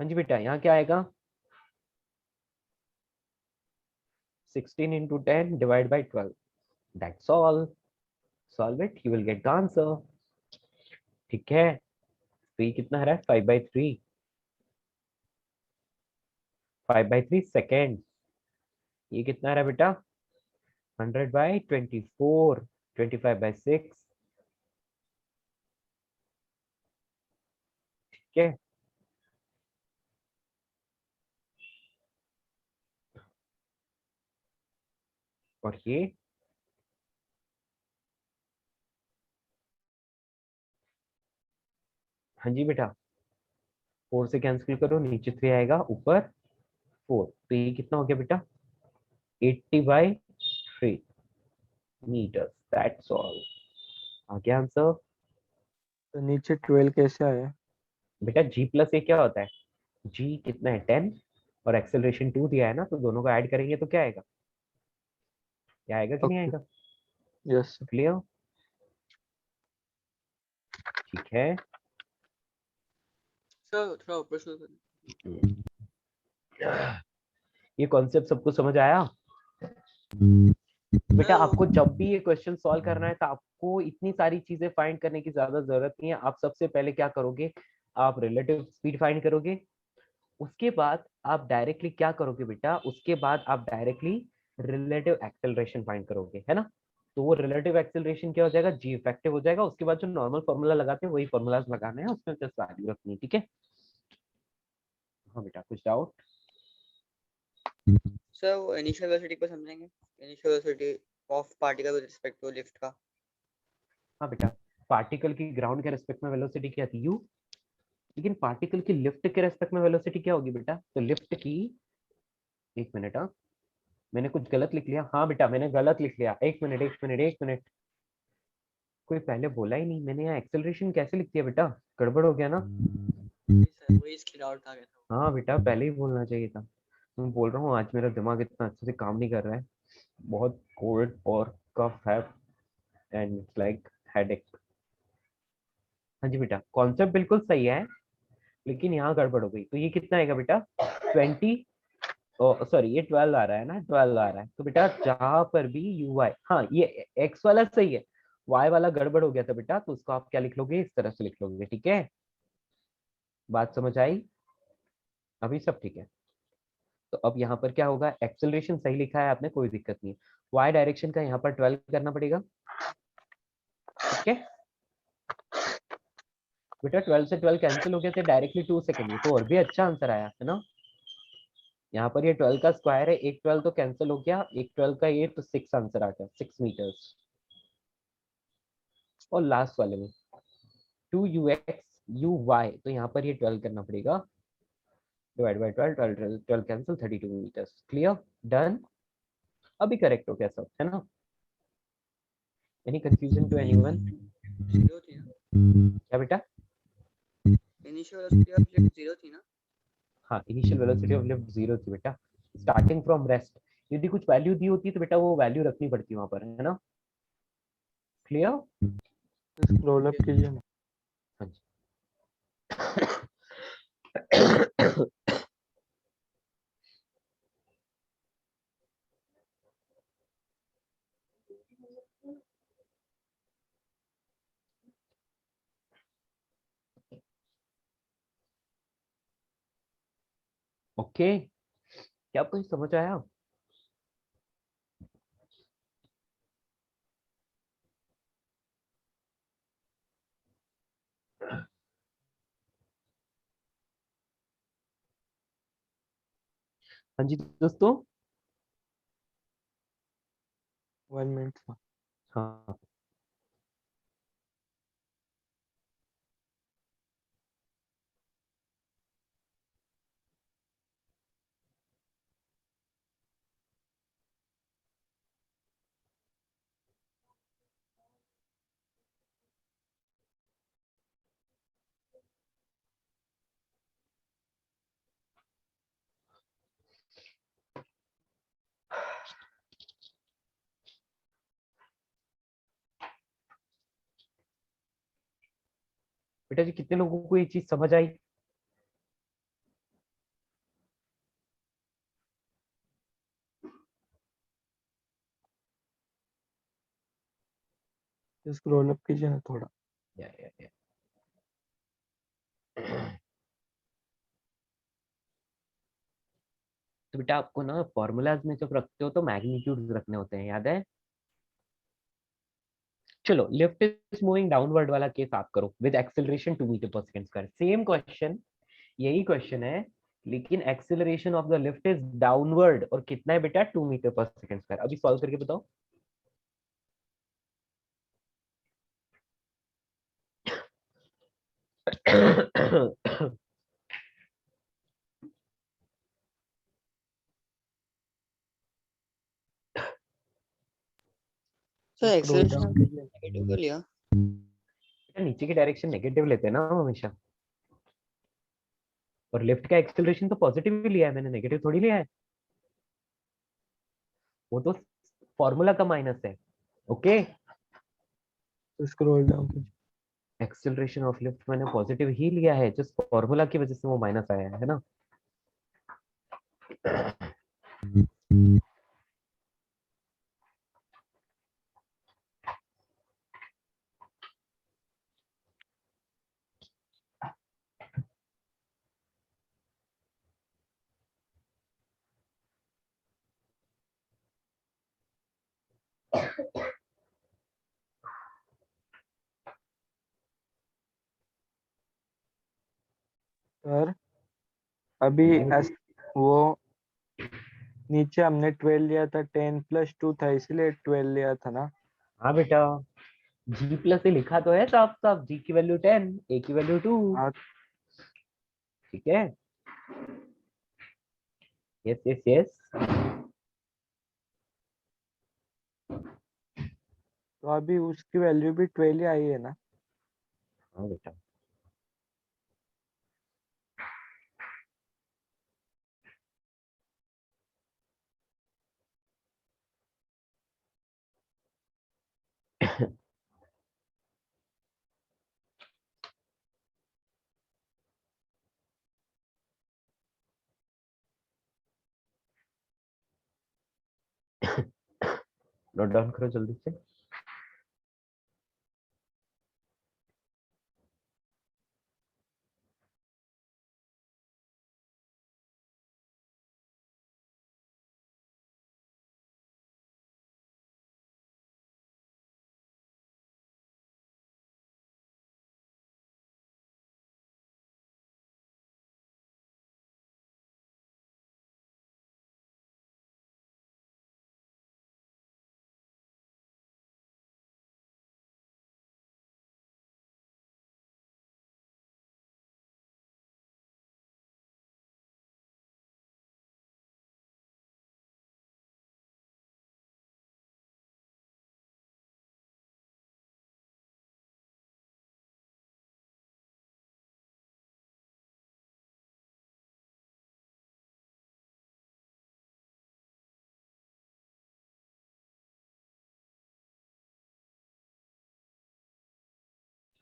हाँ जी बेटा, यहाँ क्या आएगा, 16 into 10 divided by 12. That's all. Solve it, you will get the answer. ठीक है, तो ये कितना आ रहा है, 5/3, 5/3 सेकेंड। ये कितना आ रहा है बेटा, 100/24, 25/6। ठीक है, और ये हाँ जी बेटा, 4 से कैंसिल करो, नीचे 3 आएगा, ऊपर 4, तो ये कितना हो गया बेटा, 80/3 मीटर। That's all. आ गया आंसर। तो नीचे 12 कैसे आया? बेटा जी प्लस ए क्या होता है, जी कितना है 10 और एक्सेलरेशन 2 दिया है ना, तो दोनों को ऐड करेंगे तो क्या आएगा, क्या आएगा कि नहीं ओके, आएगा? यस। क्लियर? ठीक है, सर थोड़ा ऊपर से ये कॉन्सेप्ट सबको समझ आया? बेटा आपको जब भी ये क्वेश्चन सॉल्व करना है तो आपको इतनी सारी चीजें फाइंड करने की ज्यादा जरूरत नहीं है। आप सबसे पहले क्या करोगे, आप रिलेटिव स्पीड फाइंड करोगे, उसके बाद आप डायरेक्टली क्या करोगे बेटा, उसके बाद आप डायरेक्टली रिलेटिव एक्सेलरेशन फाइंड करोगे, है ना। तो वो रिलेटिव एक्सेलरेशन क्या हो जाएगा, जी इफेक्टिव हो जाएगा। उसके बाद जो नॉर्मल फॉर्मूला लगाते हैं वही फॉर्मूलाज लगाने हैं, उसमें जस्ट वैल्यू रखनी है। ठीक है? हाँ बेटा, कुछ डाउट? सर वो इनिशियल वेलोसिटी को समझेंगे, initial velocity of particle with respect to lift का। हाँ बेटा, पार्टिकल की ग्राउंड के रेस्पेक्ट में वेलोसिटी क्या थी, यू, लेकिन पार्टिकल की लिफ्ट के रेस्पेक्ट में वेलोसिटी क्या होगी बेटा, तो लिफ्ट की, एक मिनट, हाँ मैंने कुछ गलत लिख लिया, हाँ बेटा मैंने गलत लिख लिया, एक मिनट एक मिनट एक मिनट, कोई पहले बोला ही नहीं, मैंने यहाँ एक्सेलरेशन कैसे लिख दिया बेटा, गड़बड़ हो गया ना। सर वही इसकी डाउट आ गया था। हाँ बेटा, पहले ही बोलना चाहिए था। मैं बोल रहा हूँ आज मेरा दिमाग इतना अच्छे से काम नहीं कर रहा है, बहुत कोल्ड और कफ है एंड इट्स लाइक हेडेक। हाँ जी बेटा, कॉन्सेप्ट बिल्कुल सही है, लेकिन यहाँ गड़बड़ हो गई। तो ये कितना आएगा बेटा, 20, सॉरी ये 12 आ रहा है ना, 12 आ रहा है। तो बेटा जहां पर भी यू वाई, हाँ ये एक्स वाला सही है, वाई वाला गड़बड़ हो गया था बेटा, तो उसको आप क्या लिख लोगे, इस तरह से लिख लोगे। ठीक है, बात समझ आई? अभी सब ठीक है। तो अब यहाँ पर क्या होगा, एक्सेलरेशन सही लिखा है आपने, कोई दिक्कत नहीं। वाई डायरेक्शन का यहाँ पर 12 करना पड़ेगा। ठीक है बेटा, 12 से 12 कैंसिल हो गया, तो डायरेक्टली 2 सेकेंड, ये तो और भी अच्छा आंसर आया है ना। यहाँ पर ये 12 का स्क्वायर है, एक 12 तो कैंसिल हो गया, एक 12 का ये, तो 6 आंसर आ गया, 6 मीटर्स। और लास्ट वाले में 2ux uy, तो यहाँ पर ये 12 करना पड़ेगा, divide by 12, 12 12 cancel, 32 metres. Clear, done. अभी करेक्ट हो गया सब, है ना। Any confusion to anyone? Zero थी ना, क्या बेटा? Initial velocity of lift zero थी ना। हाँ, इनिशियल वेलोसिटी ऑफ लिफ्ट 0 थी बेटा, स्टार्टिंग फ्रॉम रेस्ट। यदि कुछ वैल्यू दी होती है तो बेटा वो वैल्यू रखनी पड़ती है वहां पर, है ना। क्लियर? स्क्रॉल अप कीजिए ना। हाँ जी। ओके, क्या आपको समझ आया? हाँ जी दोस्तों। 1 मिनट। हाँ, बेटा जी कितने लोगों को ये चीज समझ आई? स्क्रॉल अप कीजिए ना थोड़ा। या। तो बेटा आपको ना फॉर्मूलाज में जब रखते हो तो मैग्नीट्यूड रखने होते हैं, याद है। चलो, लिफ्ट इज मूविंग डाउनवर्ड वाला केस आप करो विद एक्सेलरेशन 2 मीटर पर सेकंड स्क्वायर। सेम क्वेश्चन, यही क्वेश्चन है, लेकिन acceleration of the lift is downward, और कितना है बेटा, 2 मीटर पर सेकंड स्क्वायर। अभी सॉल्व करके बताओ। सर स्क्रॉल एक्सेलरेशन डाउन हमने कीजिए। नेगेटिव को लिया। बेटा नीचे की डायरेक्शन नेगेटिव लेते हैं ना हम हमेशा, और लिफ्ट का एक्सेलरेशन तो पॉजिटिव ही लिया है मैंने, नेगेटिव थोड़ी लिया है। वो तो फॉर्मूला का माइनस है। ओके, स्क्रॉल डाउन कीजिए। एक्सेलरेशन ऑफ लिफ्ट मैंने पॉजिटिव ही लिया है, जिस फॉर्मूला की वजह से वो माइनस आया है ना। सर अभी वो नीचे हमने 12 लिया था, 10+2 था, इसलिए 12 लिया था ना। हाँ बेटा, जी प्लस से लिखा तो है साफ साफ, जी की वैल्यू 10, ए की वैल्यू 2। हाँ, ठीक है, यस यस यस। तो अभी उसकी वैल्यू भी 12 ही आई है ना। हाँ बेटा। नोट डाउन करो जल्दी से।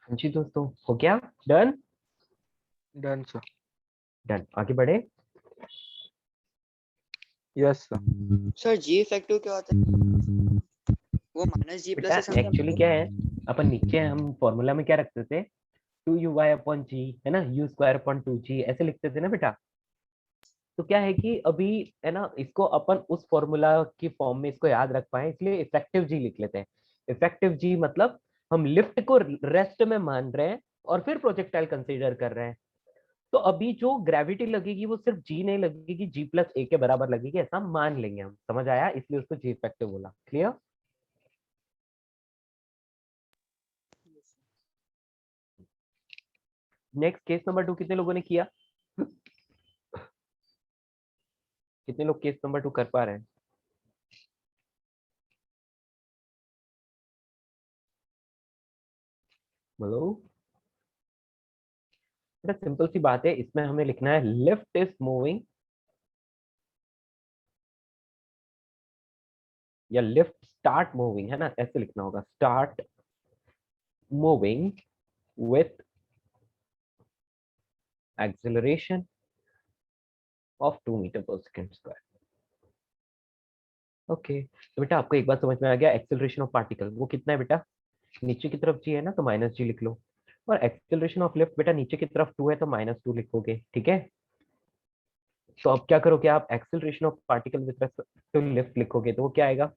हाँ जी दोस्तों, हो गया? डन? Done sir. डन, आगे बढ़े। Yes sir. सर जी इफेक्टिव क्या होता है? वो माइनस जी बेटा प्लस है एक्चुअली क्या है, अपन नीचे हम फॉर्मूला में क्या रखते थे, 2uy/g है ना, u²/2g ऐसे लिखते थे ना बेटा। तो क्या है कि अभी है ना, इसको अपन उस फॉर्मूला की फॉर्म में इसको याद रख पाए, इसलिए इफेक्टिव जी लिख लेते हैं। इफेक्टिव जी मतलब हम लिफ्ट को रेस्ट में मान रहे हैं और फिर प्रोजेक्टाइल कंसीडर कर रहे हैं। तो अभी जो ग्रेविटी लगेगी वो सिर्फ जी नहीं लगेगी, g+a के बराबर लगेगी, ऐसा मान लेंगे हम। समझ आया? इसलिए उसको जी इफेक्टिव बोला। क्लियर? नेक्स्ट केस नंबर 2 कितने लोगों ने किया? कितने लोग केस नंबर 2 कर पा रहे हैं? बोलो। बड़ा सिंपल सी बात है, इसमें हमें लिखना है लिफ्ट इज मूविंग या लिफ्ट स्टार्ट मूविंग, है ना, ऐसे लिखना होगा, start moving with acceleration of 2 metre per second square. Okay, तो बेटा आपको एक बात समझ में आ गया, एक्सेलरेशन ऑफ पार्टिकल वो कितना है बेटा? नीचे की तरफ जी है ना, तो -g लिख लो। और एक्सेलरेशन ऑफ लिफ्ट बेटा नीचे की तरफ 2 है तो -2 लिखोगे, ठीक है। तो अब क्या करोगे आप, acceleration of particle with respect to lift लिखोगे तो वो क्या आएगा,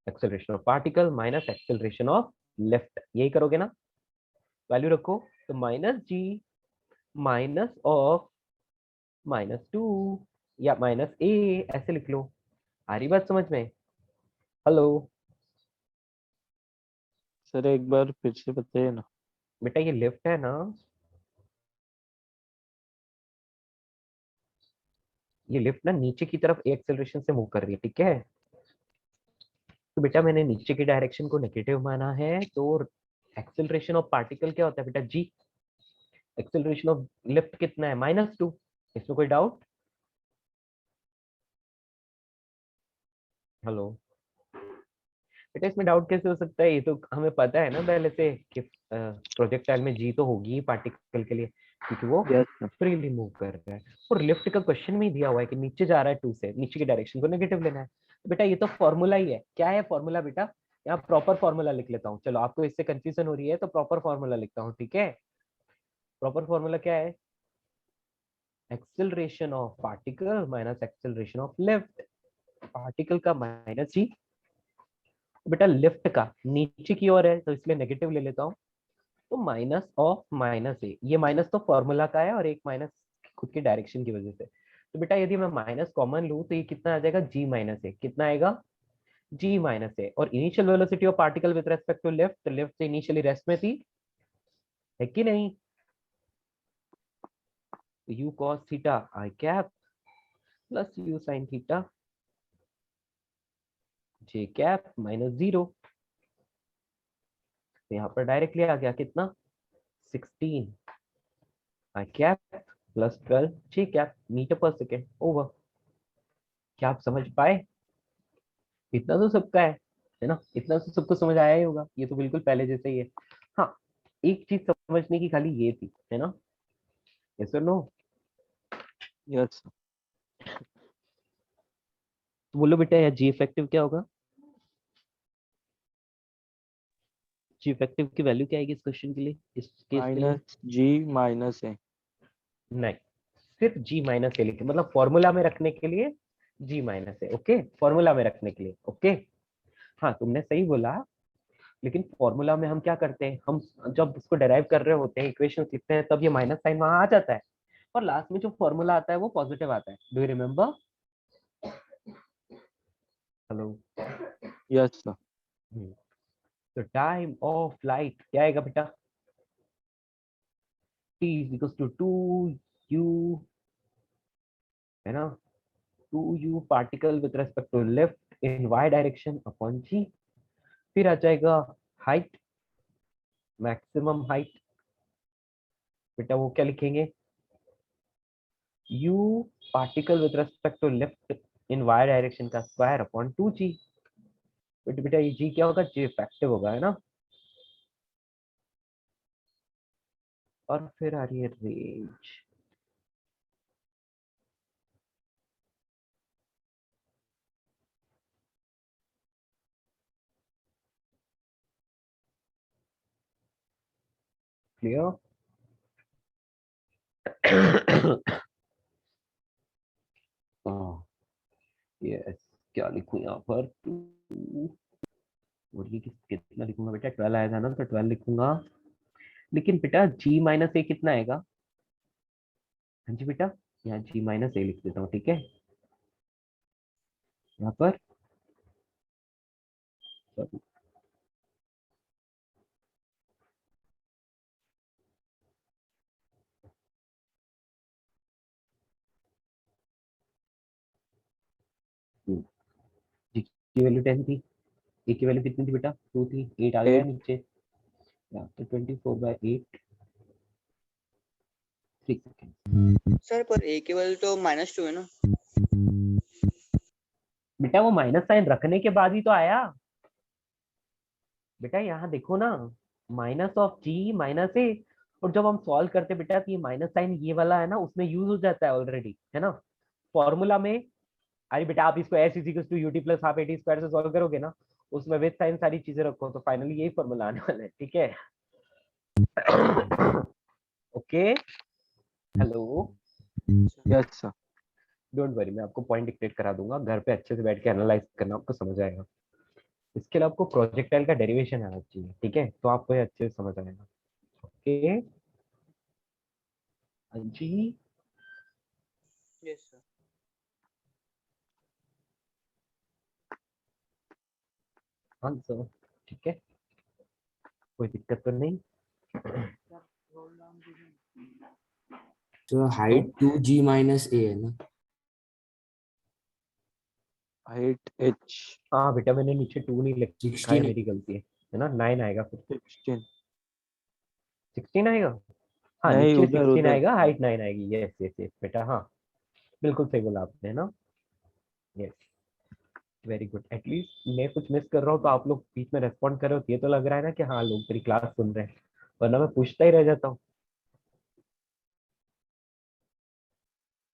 acceleration of particle minus acceleration of lift, यही करोगे ना। वैल्यू रखो, तो -g माइनस ऑफ -2 या -a ऐसे लिख लो। आ रही बात समझ में? हेलो सर एक बार फिर से बताइए ना। बेटा, ये लिफ्ट है ना, ये लिफ्ट ना नीचे की तरफ एक्सेलरेशन से मूव कर रही है, ठीक है। तो बेटा मैंने नीचे की डायरेक्शन को नेगेटिव माना है, तो एक्सेलरेशन ऑफ पार्टिकल क्या होता है बेटा, जी। एक्सेलरेशन ऑफ लिफ्ट कितना है, -2। इसमें कोई डाउट? हेलो बेटा, इसमें डाउट कैसे हो सकता है, ये तो हमें पता है ना पहले से कि प्रोजेक्टाइल में जी तो होगी ही पार्टिकल के लिए, क्योंकि वो यस सर। फ्रीली मूव कर रहा है। और लिफ्ट का क्वेश्चन में ही दिया हुआ है कि नीचे जा रहा है 2 से, नीचे की डायरेक्शन को नेगेटिव लेना है। तो बेटा ये तो फॉर्मूला ही है। क्या है फॉर्मूला बेटा? यहाँ प्रॉपर फॉर्मूला लिख लेता हूँ, चलो आपको इससे कंफ्यूजन हो रही है तो प्रॉपर फॉर्मूला लिखता हूँ, ठीक है। प्रॉपर फॉर्मूला क्या है, acceleration of particle minus acceleration of lift. Particle का -g, बेटा लिफ्ट का नीचे की ओर है तो इसलिए नेगेटिव ले लेता हूँ, तो माइनस ऑफ -a। ये माइनस तो फॉर्मूला का है और एक माइनस खुद के डायरेक्शन की वजह से। तो बेटा यदि मैं माइनस कॉमन लूँ तो ये कितना आ जाएगा, g-a। कितना आएगा, g-a। और initial velocity of particle with respect to lift, lift से इनिशियली रेस्ट में थी, है कि नहीं। u cos theta i cap plus u sin theta j cap -0। तो यहाँ पर डायरेक्टली आ गया कितना, 16 i cap plus 12 j cap metre per second over. क्या आप समझ पाए? इतना तो सबका है ना, इतना तो सबको समझ आया ही होगा, ये तो बिल्कुल पहले जैसे ही है। हाँ, एक चीज समझने की खाली ये थी, है ना, यस और नो। Yes sir. तो बोलो बेटा यार, जी इफेक्टिव क्या होगा, जी इफेक्टिव की वैल्यू क्या आएगी इस क्वेश्चन के लिए, इस केस के लिए? -g-a। नहीं, सिर्फ g-a लिखे, मतलब फॉर्मूला में रखने के लिए g-a, ओके, फॉर्मूला में रखने के लिए, ओके। हाँ तुमने सही बोला, लेकिन फॉर्मूला में हम क्या करते हैं, हम जब उसको डेराइव कर रहे होते हैं, इक्वेशंस लिखते हैं, तब ये माइनस साइन वहां आ जाता है और लास्ट में जो फॉर्मूला आता है वो पॉजिटिव आता है। Do you remember? Hello. Yes sir. तो टाइम ऑफ लाइट क्या आएगा बेटा, t इक्वल्स टू 2u, है ना, 2u particle with respect to left in y direction upon g। फिर आ जाएगा हाइट, मैक्सिमम हाइट, बेटा वो क्या लिखेंगे, u particle with respect to left in y direction का स्क्वायर अपॉन 2g। बेटा ये g क्या होगा, g इफेक्टिव होगा, है ना। और फिर आ रही है रेंज। क्लियर? यस, क्या लिखूं यहाँ पर? 2 और ये कितना लिखूंगा बेटा? 12 आया था ना, तो 12 लिखूंगा। लेकिन बेटा g माइनस ए कितना आएगा? हाँ जी बेटा, यहाँ g माइनस ए लिख देता हूँ, ठीक है। यहाँ पर sorry, g की वैल्यू 10 थी, ए की वैल्यू कितनी थी बेटा? 2 थी, 8 आ गया 8 नीचे। या तो 24/8 3 सेकेंड। सर पर ए केवल तो -2 है ना? बेटा वो माइनस साइन रखने के बाद ही तो आया बेटा, यहाँ देखो ना, माइनस ऑफ जी माइनस ए। और जब हम सॉल्व करते बेटा, तो ये माइनस साइन ये वाला है ना, उसमें यूज हो जाता है ऑलरेडी, है ना, फॉर्मूला में। अरे बेटा आप इसको S is to UT plus half AT square से सॉल्व करोगे ना, उसमें विद साइन सारी चीजें रखो, तो फाइनली यही फॉर्मूला आने वाला है, ठीक है। Okay, hello, yes sir. Don't worry, मैं आपको पॉइंट डिक्टेट करा दूंगा, घर पे अच्छे से बैठ के एनालाइज करना, आपको समझ आएगा। इसके लिए आपको प्रोजेक्टाइल का डेरिवेशन आना चाहिए, ठीक है, तो आपको ये अच्छे से समझ आएगा। ओके जी, यस सर। हाँ सर, ठीक है, कोई दिक्कत तो नहीं। तो हाइट 2g माइनस ए है ना? हाइट h हाँ बेटा, मैंने नीचे 2 नहीं लिखा है, 16 मेरी गलती है ना। 9 आएगा, फिर 16 16 आएगा। हाँ नहीं, नीचे उधर 16 उधर आएगा, हाइट 9 आएगी। यस यस यस बेटा, हाँ बिल्कुल सही बोला आपने, है ना। Yes, very good. एटलीस्ट मैं कुछ मिस कर रहा हूँ तो आप लोग बीच में रेस्पॉन्ड कर रहे हो, तो ये तो लग रहा है ना कि हाँ लोग तेरी क्लास सुन रहे हैं, वरना मैं पूछता ही रह जाता हूँ।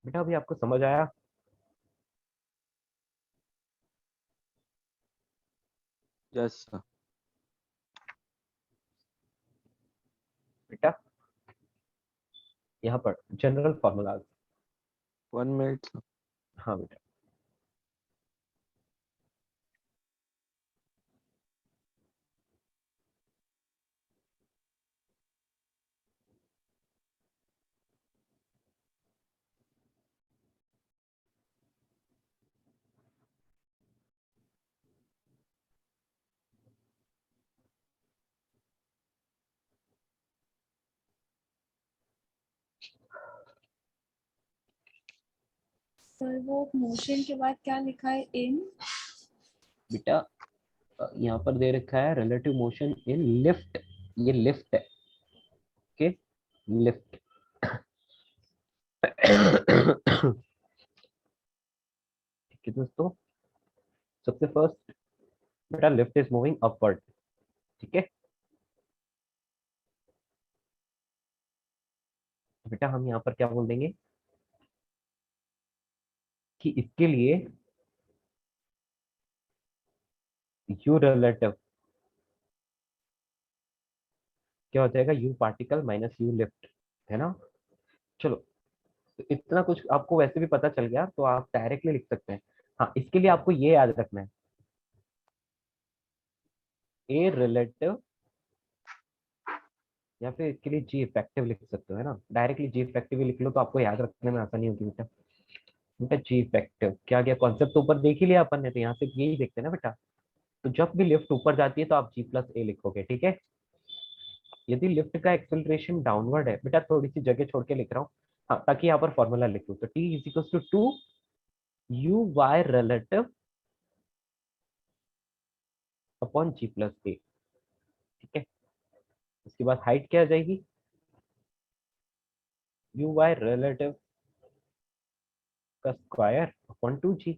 बेटा अभी आपको समझ आया? Yes sir. बेटा यहाँ पर जनरल फॉर्मूलाज। 1 मिनट। हाँ बेटा, सर वो मोशन के बाद क्या लिखा है? इन बेटा यहाँ पर दे रखा है रिलेटिव मोशन इन लिफ्ट, ये लिफ्ट है, ओके, लिफ्ट। ठीक है दोस्तों, सबसे फर्स्ट बेटा लिफ्ट इज मूविंग अपवर्ड, ठीक है। बेटा हम यहाँ पर क्या बोल देंगे कि इसके लिए यू रिलेटिव क्या हो जाएगा? You particle minus u lift, है ना। चलो, तो इतना कुछ आपको वैसे भी पता चल गया, तो आप डायरेक्टली लिख सकते हैं। हाँ, इसके लिए आपको ये याद रखना है, ए रिलेटिव, या फिर इसके लिए जी इफेक्टिव लिख सकते हो, है ना। डायरेक्टली जी इफेक्टिव ही लिख लो तो आपको याद रखने में आसानी होगी बेटा। बेटा जी इफेक्टिव क्या गया कॉन्सेप्ट, तो ऊपर देख ही लिया अपन ने, तो यहाँ से यही देखते हैं ना बेटा। तो जब भी लिफ्ट ऊपर जाती है तो आप जी प्लस ए लिखोगे, ठीक है। यदि लिफ्ट का एक्सेलरेशन डाउनवर्ड है, बेटा थोड़ी सी जगह छोड़ के लिख रहा हूँ, हाँ, ताकि यहाँ पर फॉर्मूला लिखूं, तो T is equal to 2 U Y relative upon G plus A, ठीक है। उसके बाद हाइट क्या आ जाएगी? यू वाई रिलेटिव का स्क्वायर अपॉन 2g।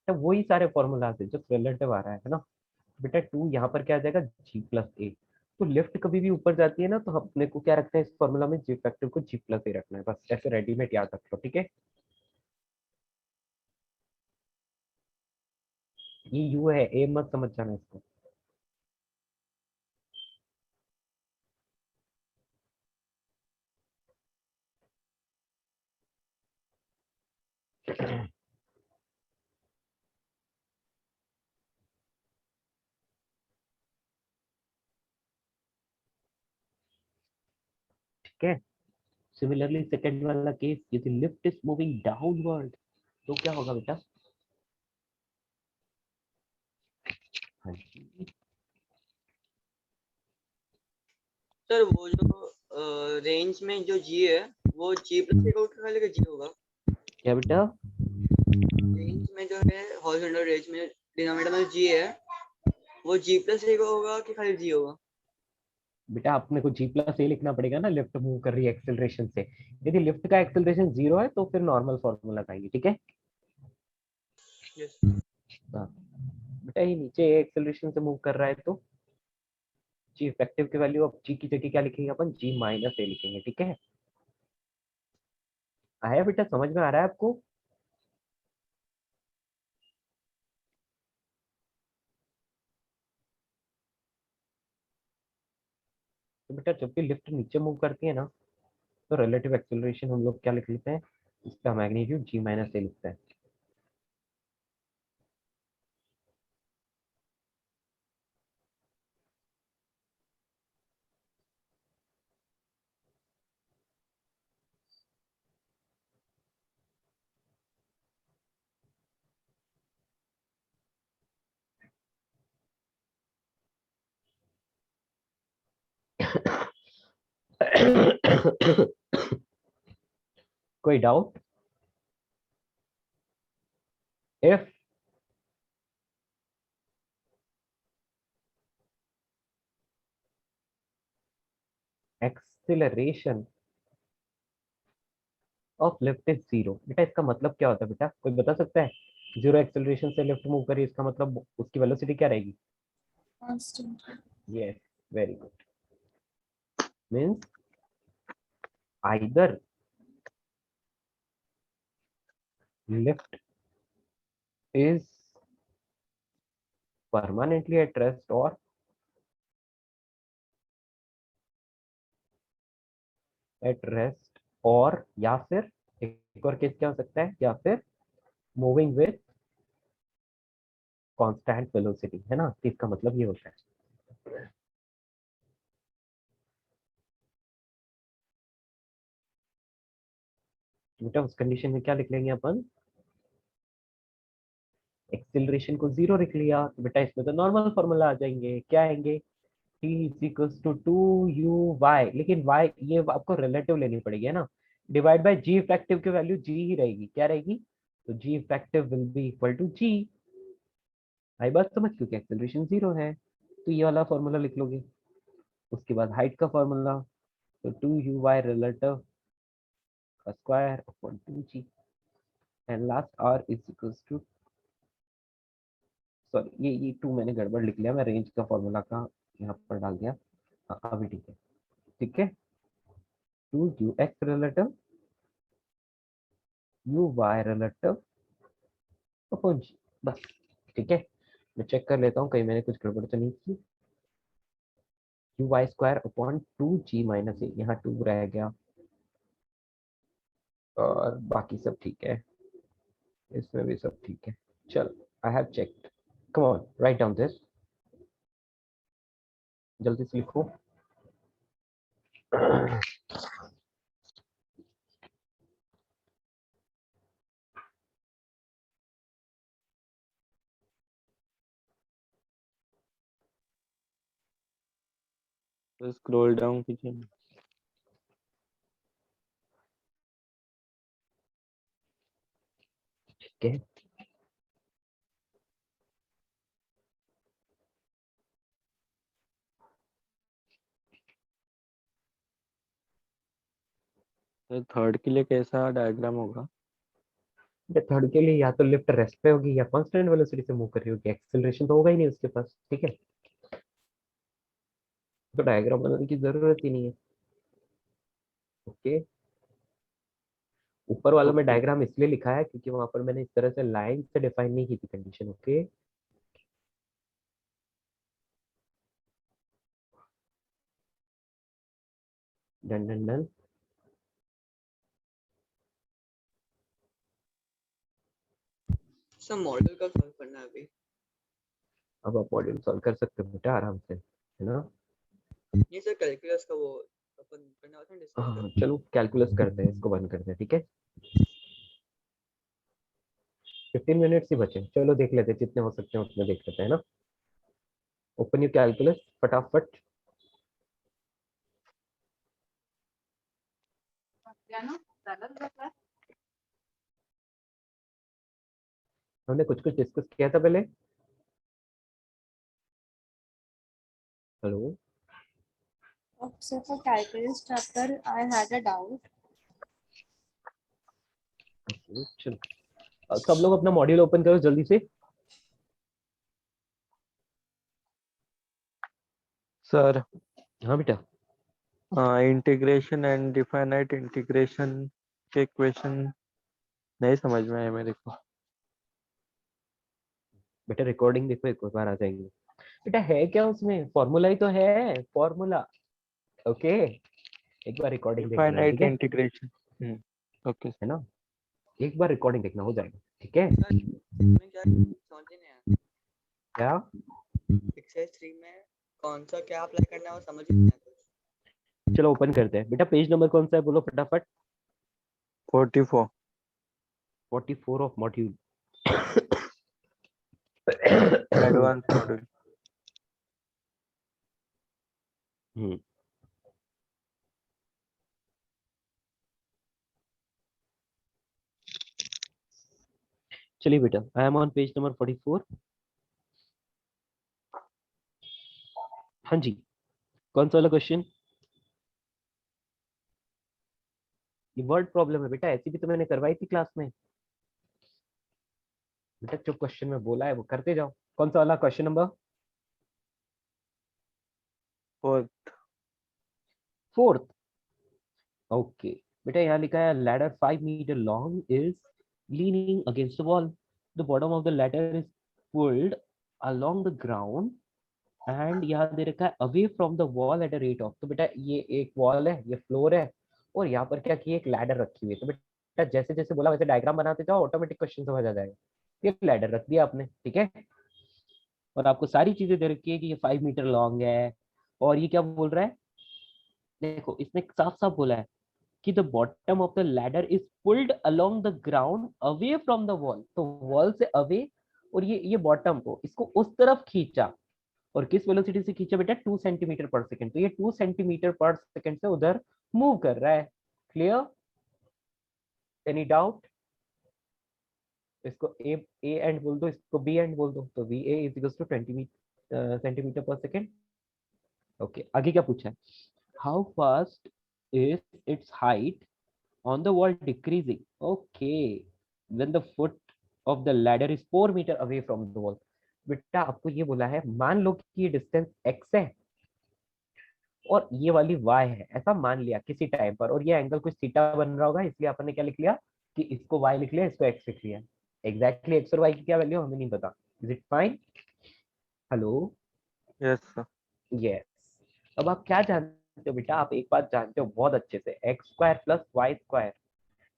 तो वही सारे फॉर्मूला है, जस्ट रिलेटिव आ रहा है ना। बेटा 2 यहाँ पर क्या आ जाएगा? जी प्लस ए, तो लिफ्ट कभी भी ऊपर जाती है ना, तो अपने को क्या रखना है इस फॉर्मूला में, जी फैक्टर को जी प्लस ए रखना है, बस ऐसे रेडीमेड याद रख लो, ठीक है। ये यू है, ए मत समझ जाना इसको। ठीक है। सिमिलरली सेकंड वाला केस, यदि लिफ्ट इज मूविंग डाउनवर्ड तो क्या होगा बेटा? हाँ जी, सर वो जो रेंज में जो जी है वो जी प्लस एक आउट का लेकर जी होगा। क्या बेटा? रेंज में जो है हॉरिजॉन्टल रेंज में डिनोमिनेटर में जी है वो जी प्लस एक होगा कि खाली जी होगा? बेटा अपने को जी प्लस ए लिखना पड़ेगा ना, लिफ्ट मूव कर रही है एक्सेलरेशन से। यदि लिफ्ट का एक्सेलरेशन 0 है तो फिर नॉर्मल फॉर्मूला लगाएंगे, ठीक है। यस। हाँ, बेटा ये नीचे एक्सेलरेशन से मूव कर रहा है तो जी इफेक्टिव की वैल्यू, अब जी की जगह क्या लिखेंगे अपन, जी माइनस ए लिखेंगे, ठीक है। आया बेटा, समझ में आ रहा है आपको? तो बेटा जब भी लिफ्ट नीचे मूव करती है ना, तो रिलेटिव एक्सेलरेशन हम लोग क्या लिख लेते हैं, इसका मैग्नीट्यूड जी माइनस ए लिखते हैं। कोई doubt? If acceleration of lift is 0, बेटा इसका मतलब क्या होता है बेटा, कोई बता सकता है? 0 एक्सेलरेशन से लिफ्ट मूव करी, इसका मतलब उसकी वेलोसिटी क्या रहेगी? Constant. Yes, very good. Means either lift is permanently at rest or at rest, और या फिर एक और केस क्या हो सकता है, या फिर मूविंग विथ कांस्टेंट वेलोसिटी, है ना, तो इसका मतलब ये होता है। बेटा उस कंडीशन में क्या लिख लेंगे अपन, एक्सेलरेशन को 0 लिख लिया, तो बेटा इसमें तो नॉर्मल फॉर्मूला आ जाएंगे, क्या आएंगे, t equals to 2u y, लेकिन y ये आपको रिलेटिव लेनी पड़ेगी, है ना, डिवाइड बाय g इफेक्टिव की वैल्यू g ही रहेगी, क्या रहेगी, तो g effective will be equal to g। आई बात समझ, क्योंकि एक्सेलरेशन 0 है, तो ये वाला फॉर्मूला लिख लोगे। उसके बाद हाइट का फॉर्मूला, तो 2u y रिलेटिव का square upon 2g, and last r is equals to, sorry ये 2 मैंने गड़बड़ लिख लिया, मैं रेंज का फॉर्मूला का यहाँ पर डाल दिया। हाँ अभी ठीक है, ठीक है, 2ux relative uy relative upon g, बस, ठीक है। मैं चेक कर लेता हूँ कहीं मैंने कुछ गड़बड़ तो नहीं की। uy square upon 2g minus A, यहाँ 2 रह गया, और बाकी सब ठीक है, इसमें भी सब ठीक है। चल, I have checked, come on write down this, जल्दी से लिखो। तो स्क्रॉल डाउन कीजिए। ठीक है, तो थर्ड के लिए कैसा डायग्राम होगा? थर्ड के लिए या तो लिफ्ट रेस्ट पे होगी या कांस्टेंट वेलोसिटी से मूव कर रही होगी, एक्सेलरेशन तो होगा ही नहीं उसके पास, ठीक है। तो डायग्राम बनाने की जरूरत ही नहीं है। ओके, ऊपर वाला में ओके डायग्राम इसलिए लिखा है क्योंकि वहां पर मैंने इस तरह से लाइन से डिफाइन नहीं की थी condition. Okay, done done done. Sir model का सॉल्व करना है अभी। अब आप मॉड्यूल सॉल्व कर सकते हो बेटा आराम से, है ना। नहीं सर, कैलकुलस का वो अपन करना होता है डिस्कस हाँ कर। चलो कैलकुलस करते हैं, इसको बंद करते हैं, ठीक है। 15 मिनट्स ही बचे, चलो देख लेते हैं जितने हो सकते हैं उतने देख लेते हैं ना। ओपन यू कैलकुलस फटाफट। हमने कुछ कुछ डिस्कस किया था पहले। Hello, So for calculus chapter, I had a doubt. चलो सब लोग अपना मॉड्यूल ओपन करो जल्दी से। सर। हाँ बेटा, इंटीग्रेशन एंड डिफाइनाइट इंटीग्रेशन के क्वेश्चन नहीं समझ में आए मेरे को। बेटा रिकॉर्डिंग देखो, एक बार आ जाएंगे। बेटा है क्या उसमें, फॉर्मूला ही तो है, फॉर्मूला। ओके, एक बार रिकॉर्डिंग देख लेना, ठीक डिफाइनाइट है इंटीग्रेशन। ओके। है ना। एक बार रिकॉर्डिंग देखना, हो जाएगा, ठीक है। सर इसमें क्या समझ ही नहीं आया। क्या एक्सरसाइज 3 में कौन सा क्या अप्लाई करना है वो समझ ही नहीं आया कुछ। चलो ओपन करते हैं। बेटा पेज नंबर कौन सा है, बोलो फटाफट। 44। 44 ऑफ मॉड्यूल। Advance module. चलिए बेटा, I am on page number 44। हाँ जी, कौन सा वाला क्वेश्चन। ये वर्ड प्रॉब्लम है बेटा, ऐसी भी तो मैंने करवाई थी क्लास में। बेटा जो क्वेश्चन में बोला है वो करते जाओ। कौन सा वाला क्वेश्चन नंबर 4। 4। ओके बेटा, यहाँ लिखा है ladder 5 metre long is leaning against the wall, the bottom of the ladder is pulled along the ground and यहाँ दे रखा है away from the wall at a rate of. तो बेटा ये एक वॉल है, ये फ्लोर है, और यहाँ पर क्या की एक लैडर रखी हुई है। तो बेटा जैसे जैसे बोला वैसे डायग्राम बनाते जाओ, ऑटोमेटिक क्वेश्चन समझ आ जाएगा। ये लैडर रख दिया आपने, ठीक है, और आपको सारी चीजें दे रखी है कि ये 5 मीटर लॉन्ग है। और ये क्या बोल रहा है, देखो इसने साफ साफ बोला है कि the bottom of the ladder is pulled along the ground away from the wall. तो वॉल से अवे, और ये बॉटम को इसको उस तरफ खींचा, और किस वेलोसिटी से खींचा बेटा, 2 सेंटीमीटर पर सेकंड। तो ये 2 सेंटीमीटर पर सेकंड से उधर मूव कर रहा है। Clear, any doubt. इसको ए एंड बोल दो, इसको बी एंड बोल दो। तो v a is equal to 20 centimetre per second. Okay, आगे क्या पूछा है, how fast is its height on the wall decreasing, okay, when the foot of the ladder is 4 meter away from the wall। बेटा आपको ये बोला है, मान लो कि ये डिस्टेंस x है और ये वाली y है, ऐसा मान लिया किसी टाइम पर, और ये एंगल कुछ थीटा बन रहा होगा, इसलिए आपने क्या लिख लिया कि इसको y लिख लिया, इसको x लिख लिया। एग्जैक्टली x और y की क्या वैल्यू हमें नहीं पता। Is it fine. Hello, yes sir. Yes. अब आप क्या जानते हो बेटा, आप एक बात जानते हो बहुत अच्छे से, x square plus Y square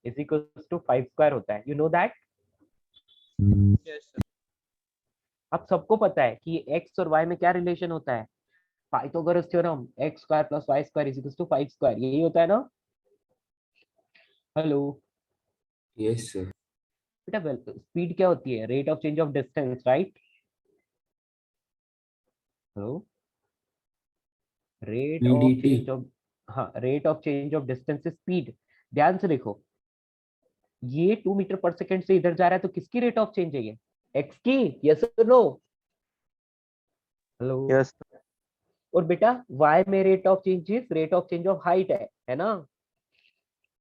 is equal to 5 square होता है। You know that. Yes sir. अब सबको पता है कि एक्स और वाई में क्या रिलेशन होता है, Pythagoras theorem, X square plus Y square is equal to 5 square, यही होता है ना। Hello yes sir. बेटा, स्पीड क्या होती है, rate of change of distance, right. Hello, rate of PDT। Change of, हाँ rate of change of distance is speed. ध्यान से देखो, ये 2 मीटर पर सेकंड से इधर जा रहा है, तो किसकी रेट ऑफ चेंज है ये, एक्स की, यस और नो। Hello, yes. और बेटा y में rate of change is rate of change of height है ना।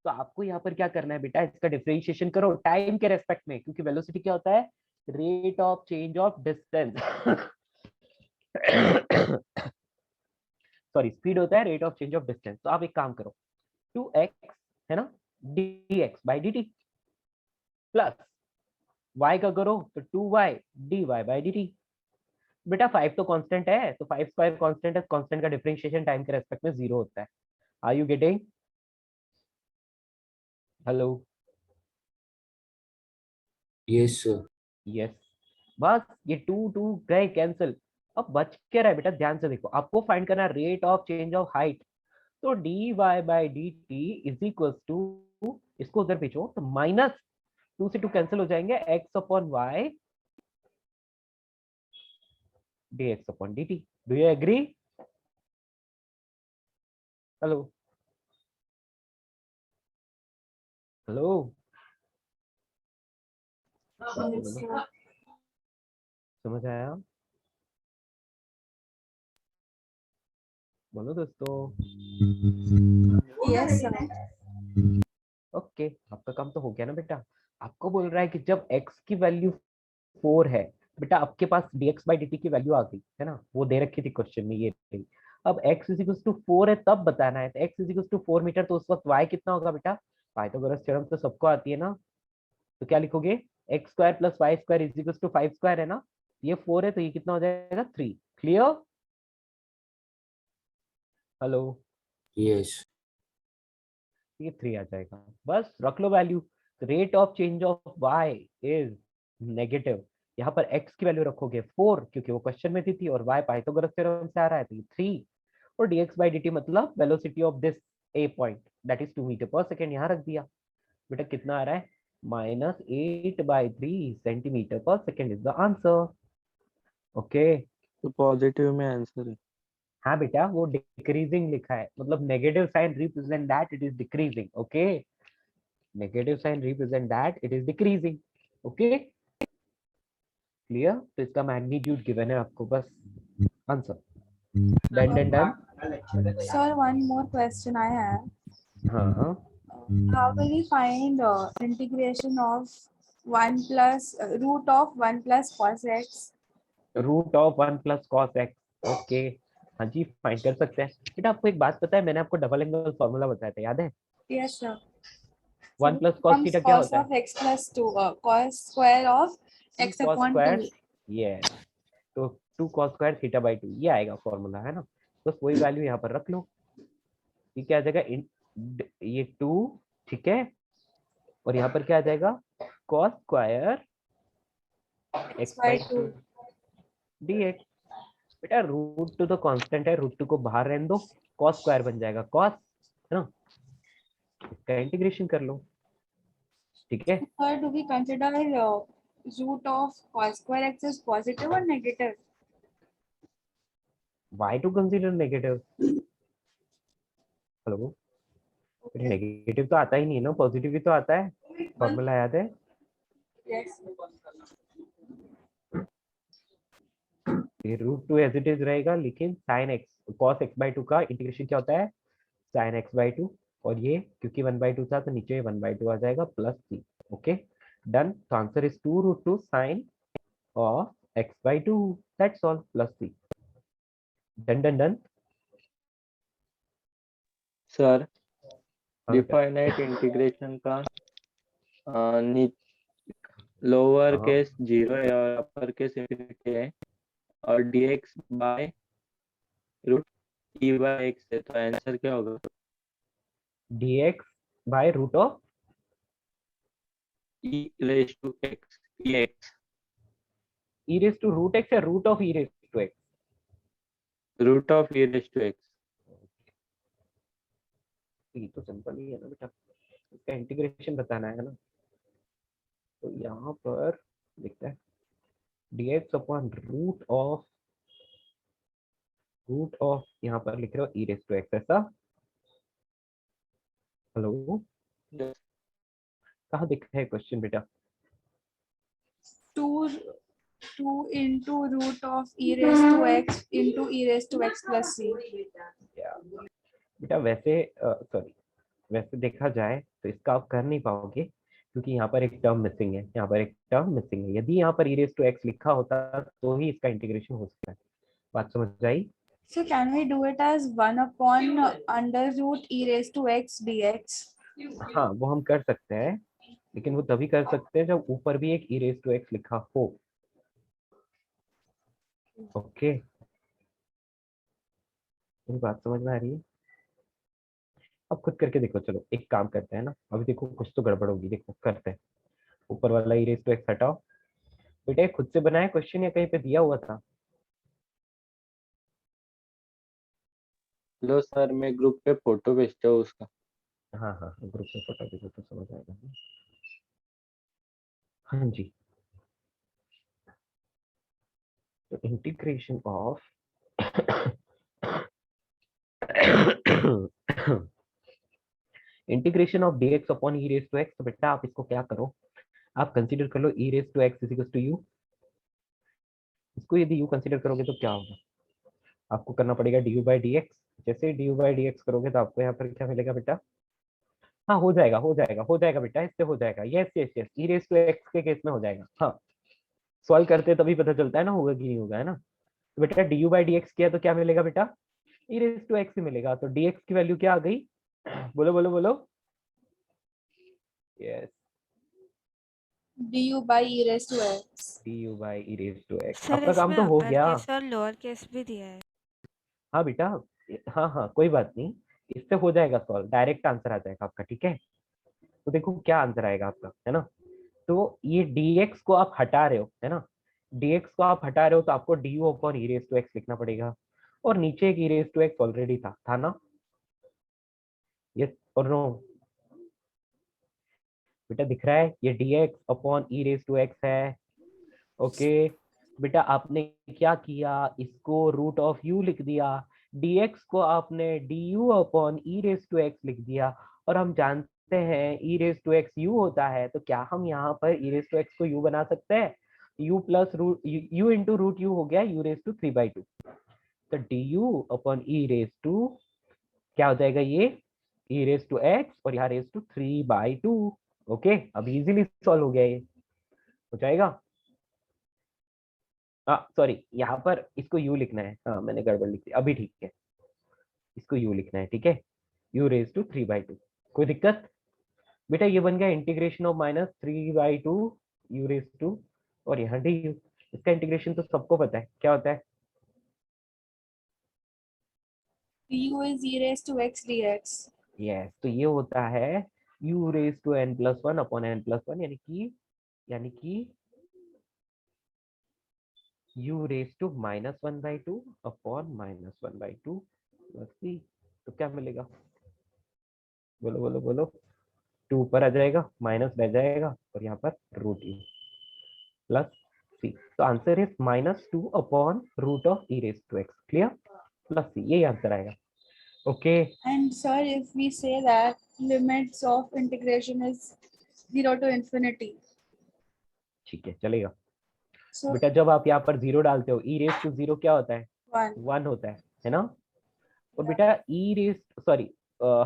तो आपको यहाँ पर क्या करना है बेटा, इसका डिफरेंशिएशन करो टाइम के रेस्पेक्ट में, क्योंकि वेलोसिटी क्या होता है, rate of change of distance. Sorry speed होता है rate of change of distance. तो आप एक काम करो, 2x है ना dx by dt plus y का करो तो 2y dy बाई dt। बेटा 5 तो कांस्टेंट है, तो 5 स्क्वायर कांस्टेंट है, कांस्टेंट का डिफरेंशिएशन टाइम के रेस्पेक्ट में 0 होता है। Are you getting? Hello? Yes, sir. Yes. बस ये 2 2 गए कैंसिल। अब बच क्या रहा है बेटा, ध्यान से देखो, आपको फाइंड करना है rate of change of height. तो dy by dt is equal to, इसको उधर भेजो तो माइनस 2 से 2 कैंसिल हो जाएंगे, x upon y dx upon dt। Do you agree? Hello? Hello? समझ आया? बोलो दोस्तों। Yes, sir. ओके, आपका काम तो हो गया ना बेटा। आपको बोल रहा है कि जब x की वैल्यू 4 है, बेटा आपके पास dx बाई dt की वैल्यू आ गई है ना, वो दे रखी थी क्वेश्चन में, ये रही। अब x इज इक्वल टू 4 है तब बताना है, तो x is equal to 4 metre, तो उस वक्त y कितना होगा बेटा? पाइथागोरस थ्योरम तो सबको आती है ना, तो क्या लिखोगे? x square plus Y square is equal to 5 square है ना, ये 4 है तो ये कितना हो जाएगा? 3। क्लियर? हेलो? Yes. ये 3 आ जाएगा, बस रख low value. Rate of change of y is negative. यहाँ पर x की वैल्यू रखोगे 4 क्योंकि वो क्वेश्चन में थी और y पाइथागोरस थ्योरम से आ रहा है तो ये 3, और dx बाई dt मतलब velocity of this a point that is 2 metre per second, यहाँ रख दिया। बेटा कितना आ रहा है? -8/3 centimetre per second is the answer. Okay. तो पॉजिटिव में आंसर है। हाँ बेटा, वो डिक्रीजिंग लिखा है, मतलब negative sign represent that it is decreasing. Okay, negative sign represent that it is decreasing. Okay clear? तो इसका मैग्नीट्यूड गिवन है आपको, बस answer. Done done done. Sir, one more question I have. हाँ, How will we find integration of 1 plus root of 1 plus cos x? Root of 1 plus cos x. Okay, हाँ जी फाइंड कर सकते हैं। बेटा आपको एक बात पता है, मैंने आपको डबल एंगल फॉर्मूला बताया था, याद है? Yes, sir. 1 plus cos Becomes theta क्या cos होता है? of x plus 2, cos square of x cos upon square, 2. ये तो 2 cos स्क्वायर थीटा बाई 2, ये आएगा फॉर्मूला, है ना? बस वही वैल्यू यहाँ पर रख लो। ये क्या आ जाएगा? ये 2, ठीक है, और यहाँ पर क्या आ जाएगा? cos square x by by 2. 2 dx। बेटा रूट 2 तो कांस्टेंट है, रूट 2 को बाहर रहने दो, cos स्क्वायर बन जाएगा cos, है ना? इसका इंटीग्रेशन कर लो, ठीक है? Sir, do we consider root of cos square x as positive or negative? why to consider negative? Hello? Negative तो आता ही नहीं है ना, पॉजिटिव ही तो आता है, फॉर्मूला याद है? Yes. ये रूट 2 एज इट इज रहेगा, लेकिन sine x cos x by 2 का इंटीग्रेशन क्या होता है? साइन एक्स बाई 2, और ये क्योंकि 1/2 था तो नीचे 1/2 आ जाएगा प्लस सी। Okay done. तो answer is 2√2 sine of X by 2, that's all, plus C. Done done done. Sir हाँ बेटा। डिफाइनाइट इंटीग्रेशन का लोअर हाँ, केस 0 है और अपर केस इंफिनिटी है और dx by root e by x है, तो आंसर क्या होगा? dx by root of e raise to x ex e raise to root X या root of e raise to x? Root of e raise to x। ये तो सिंपल ही है ना बेटा, इसका इंटीग्रेशन बताना है ना। तो यहाँ पर लिखता है dx अपॉन रूट ऑफ यहाँ पर लिख रहे हो e रेज टू एक्स, ऐसा? हेलो? Yes. कहाँ दिखा है क्वेश्चन बेटा? 2 into root of e raised to x into e raised to x plus c. बेटा वैसे सॉरी, वैसे देखा जाए तो इसका आप कर नहीं पाओगे क्योंकि यहाँ पर एक टर्म मिसिंग है, यहाँ पर एक टर्म मिसिंग है। यदि यहाँ पर e रेज टू एक्स लिखा होता तो ही इसका इंटीग्रेशन हो सकता है। बात समझ आई? So can we do it as 1 upon under root e raised to x dx? हाँ वो हम कर सकते हैं, लेकिन वो तभी कर सकते हैं जब ऊपर भी एक e raised to x लिखा हो। ओके, मेरी बात समझ में आ रही है? अब खुद करके देखो, चलो एक काम करते हैं ना, अभी देखो कुछ तो गड़बड़ होगी, देखो करते हैं। ऊपर वाला e raised to x हटाओ। बेटा ये खुद से बनाया क्वेश्चन या कहीं पे दिया हुआ था? लो सर, मैं ग्रुप पे फोटो भेजता हूँ उसका। हाँ हाँ, ग्रुप में फोटो भेजो तो समझ आएगा। हाँ जी, तो integration of integration of dx upon e raise to x। तो बेटा आप इसको क्या करो, आप कंसीडर कर लो e raise to x is equal to u। इसको यदि u कंसीडर करोगे तो क्या होगा, आपको करना पड़ेगा du बाई dx। जैसे du बाई dx करोगे तो आपको यहाँ पर क्या मिलेगा बेटा? हाँ हो जाएगा, हो जाएगा, हो जाएगा बेटा, इससे हो जाएगा। Yes yes yes, e raise to x के केस में हो जाएगा। हाँ, सॉल्व करते तभी पता चलता है ना होगा कि नहीं होगा, है ना। तो बेटा du बाई dx किया तो क्या मिलेगा बेटा? e रेज टू x ही मिलेगा। तो dx की वैल्यू क्या आ गई? बोलो बोलो बोलो। Yes, du by e raised to x. du by e raise to x। Sir आपका काम इसमें तो हो अपर गया। केस और लोअर केस भी दिया है। हाँ बेटा, हाँ हाँ कोई बात नहीं, इससे हो जाएगा सॉल्व, डायरेक्ट आंसर आ जाएगा आपका, ठीक है। तो देखो क्या आंसर आएगा आपका, है ना। तो ये dx को आप हटा रहे हो, है ना, dx को आप हटा रहे हो तो आपको du upon e raise to x लिखना पड़ेगा, और नीचे एक e raise to x already था ना। यस और नो? बेटा दिख रहा है ये dx upon e raise to x है। ओके बेटा, आपने क्या किया, इसको रूट ऑफ u लिख दिया, dx को आपने du upon e raise to x लिख दिया, और हम जानते हैं e raise to x u होता है। तो क्या हम यहाँ पर e रेज टू x को u बना सकते हैं? u plus root u into root u हो गया u रेज टू 3/2। तो du upon e raise to क्या हो जाएगा, ये e रेज टू x और यहाँ रेज टू 3/2। ओके, अब इजीली सॉल्व हो गया, ये हो जाएगा। सॉरी, यहाँ पर इसको u लिखना है, हाँ मैंने गड़बड़ लिख दी, अभी ठीक है, इसको u लिखना है, ठीक है, u रेज टू 3/2। कोई दिक्कत? बेटा ये बन गया integration of -3/2 u raise to, और यहाँ du। इसका इंटीग्रेशन तो सबको पता है क्या होता है। du is e raised to x dx. Yes, तो ये होता है u raise to n+1 upon n+1, यानी कि u raise to -1/2 upon -1/2 plus c। तो क्या मिलेगा, बोलो बोलो बोलो। 2 ऊपर आ जाएगा, माइनस रह जाएगा, और यहाँ पर रूट u प्लस c। तो answer is -2 upon root of e raise to x। Clear? Plus c, यही आंसर आएगा। Okay And sir, if we say that limits of integration is 0 to infinity. ठीक है, चलेगा। So बेटा जब आप यहाँ पर 0 डालते हो, e रेज टू 0 क्या होता है? 1. 1 होता है ना। और बेटा e रेज, सॉरी,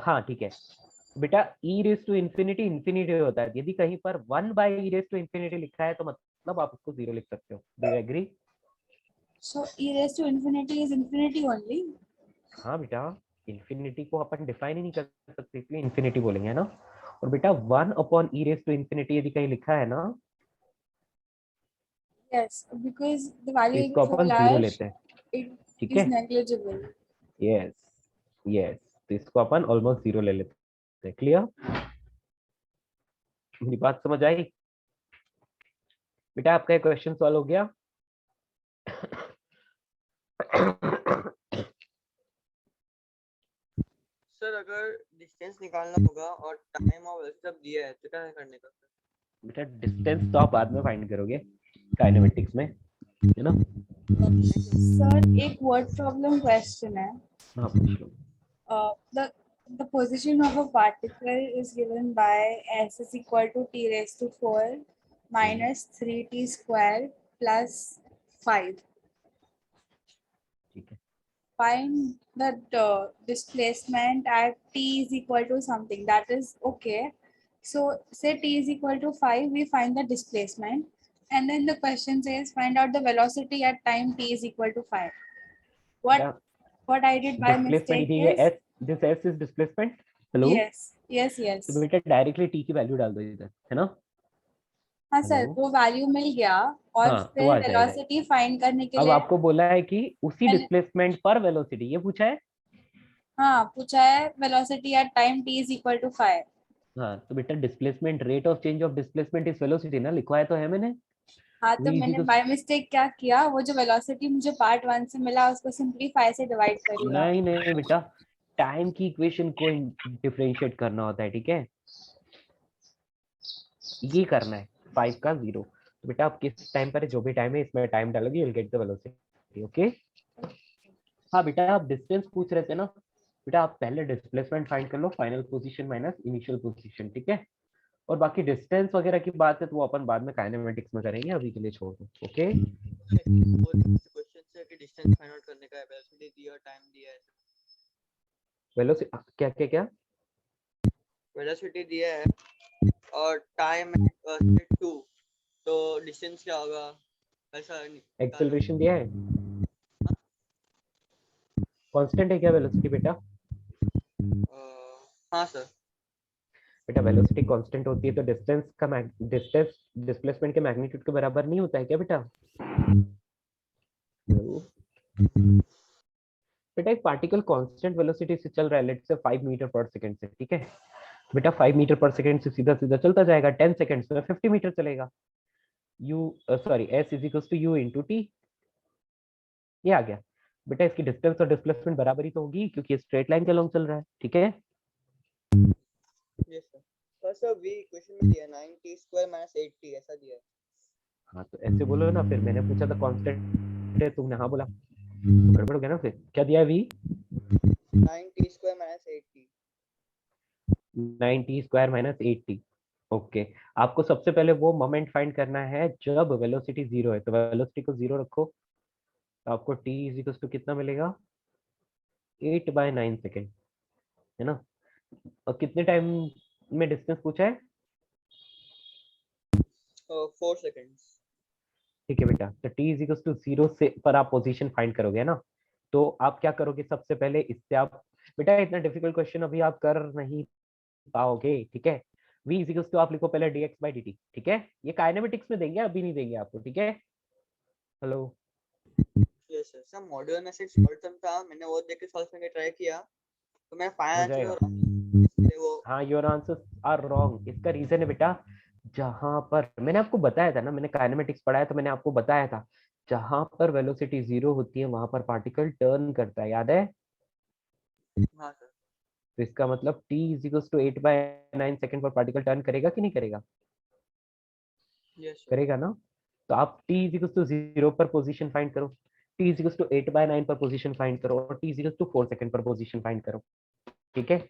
हाँ ठीक है बेटा, e raise to infinity infinity होता है। यदि कहीं पर 1/e रेज टू इंफिनिटी लिखा है तो मतलब आप उसको 0 लिख सकते हो। Do you agree? So e raised to infinity is infinity only. हाँ बेटा, इंफिनिटी को अपन डिफाइन ही नहीं कर सकते, इसलिए इंफिनिटी बोलेंगे, है ना। और बेटा 1 upon e raise to infinity यदि कहीं लिखा है ना, Yes, because the तो value इसको is अपन 0 large, लेते हैं, it ठीक is है। negligible. यस यस, तो इसको अपन ऑलमोस्ट 0 ले लेते हैं। क्लियर? मेरी बात समझ आई? बेटा आपका क्वेश्चन सॉल्व हो गया? सर अगर डिस्टेंस निकालना होगा और टाइम और वेलोसिटी सब दिया है तो क्या करने का? बेटा डिस्टेंस तो आप बाद में फाइंड करोगे काइनेमेटिक्स में, है ना। Sir, एक word problem question है. हाँ पूछ लो। The position of a particle is given by s is equal to t raised to 4 minus 3t square plus 5. ठीक है, Find the displacement at t is equal to something. That is okay. So say t is equal to 5, we find the displacement. And then the question says find out the velocity at time t is equal to 5. What? बेटा what I did by displacement mistake ये is s, this s is displacement. Hello, yes तो बेटा डायरेक्टली t की वैल्यू डाल दो इधर, है ना। हाँ सर, हेलो, वो वैल्यू मिल गया और हाँ तो फिर आ जाएगा। वेलोसिटी फाइंड करने के अब लिए आपको बोला है कि उसी मैंने डिस्प्लेसमेंट पर वेलोसिटी, ये पूछा है। हाँ पूछा है velocity at time t is equal to 5। हाँ तो बेटा displacement, rate of change of displacement is velocity ना, लिखवाया तो है मैंने। हाँ तो v इज मैंने इक्वल, बाय मिस्टेक क्या किया, वो जो वेलोसिटी मुझे पार्ट 1 से मिला उसको सिंपलीफाई से डिवाइड कर दिया। नहीं नहीं बेटा, टाइम की इक्वेशन को डिफरेंशिएट करना होता है, ठीक है, ये करना है 5 का 0। तो बेटा आप किस टाइम पर, जो भी टाइम है इसमें टाइम डालोगे, you will get the velocity. Okay, हाँ बेटा आप डिस्टेंस पूछ रहे थे ना, बेटा आप पहले डिस्प्लेसमेंट फाइंड कर लो, final position minus initial position, ठीक है। और बाकी डिस्टेंस वगैरह की बात है तो वो अपन बाद में काइनेमेटिक्स में करेंगे, अभी के लिए छोड़ दो। ओके, क्वेश्चन है कि डिस्टेंस फाइंड आउट करने का है, वेलोसिटी दी और टाइम दिया है। वेलोसिटी क्या क्या क्या, वेलोसिटी दिया है और टाइम 2, तो डिस्टेंस क्या होगा ऐसा निकालना। एक्सेलरेशन दिया है, कांस्टेंट है क्या वेलोसिटी बेटा। हाँ सर। बेटा वेलोसिटी कांस्टेंट होती है तो डिस्टेंस का डिस्टेंस डिस्प्लेसमेंट के मैग्नीट्यूड के बराबर नहीं होता है क्या बेटा। बेटा एक पार्टिकल कांस्टेंट वेलोसिटी से चल रहा है, लेट्स से 5 मीटर पर सेकंड से, ठीक है। बेटा 5 मीटर पर सेकंड से सीधा सीधा चलता जाएगा, 10 सेकंड्स में 50 मीटर चलेगा। s is equal to u into T, ये आ गया। बेटा इसकी डिस्टेंस और डिस्प्लेसमेंट बराबर ही तो होगी क्योंकि स्ट्रेट लाइन के अलोंग चल रहा है, ठीक है। Yes sir. Sir v equation में दिया 9t² - 8t ऐसा दिया है। हाँ तो ऐसे बोलो ना, फिर मैंने पूछा था कांस्टेंट है, तुमने हाँ बोला तो गड़बड़ हो गया ना। फिर क्या दिया है v, 9t² - 8t। 9t² - 8t। Okay, आपको सबसे पहले वो मोमेंट फाइंड करना है जब वेलोसिटी 0 है, तो वेलोसिटी को 0 रखो, तो आपको t इज इक्वल टू कितना मिलेगा, 8/9 सेकेंड, है ना। और कितने टाइम में डिस्टेंस पूछा है, 4 सेकंड्स। ठीक है बेटा। तो t इज इक्वल टू 0 से पर आप पोजीशन फाइंड करोगे ना, तो आप क्या करोगे, सबसे पहले इससे आप, बेटा इतना डिफिकल्ट क्वेश्चन अभी आप कर नहीं पाओगे, ठीक है। v इज इक्वल टू आप लिखो पहले dx/dt, ठीक है। ये काइनेमेटिक्स में देंगे, अभी नहीं देंगे आपको, ठीक है। Hello, yes sir. Sir module में से शॉर्ट टर्म था, मैंने वो देख के सॉल्व करने ट्राई किया तो मैं हो फाइनल जाएगा। आंसर वो। हाँ योर आंसर्स आर रॉन्ग, इसका रीजन है बेटा, जहां पर मैंने आपको बताया था ना, मैंने काइनेमेटिक्स पढ़ा है तो मैंने आपको बताया था, जहां पर वेलोसिटी 0 होती है वहां पर पार्टिकल टर्न करता है, याद है। हाँ सर। तो इसका मतलब t is equal to 8/9 second पर पार्टिकल टर्न करेगा कि नहीं करेगा, यस सर। करेगा ना। तो आप t इज इक्वल टू 0 पर पोजीशन फाइंड करो, t इज इक्वल टू 8/9 पर पोजीशन फाइंड करो, और t is equal to 4 second पर पोजीशन फाइंड करो, ठीक है।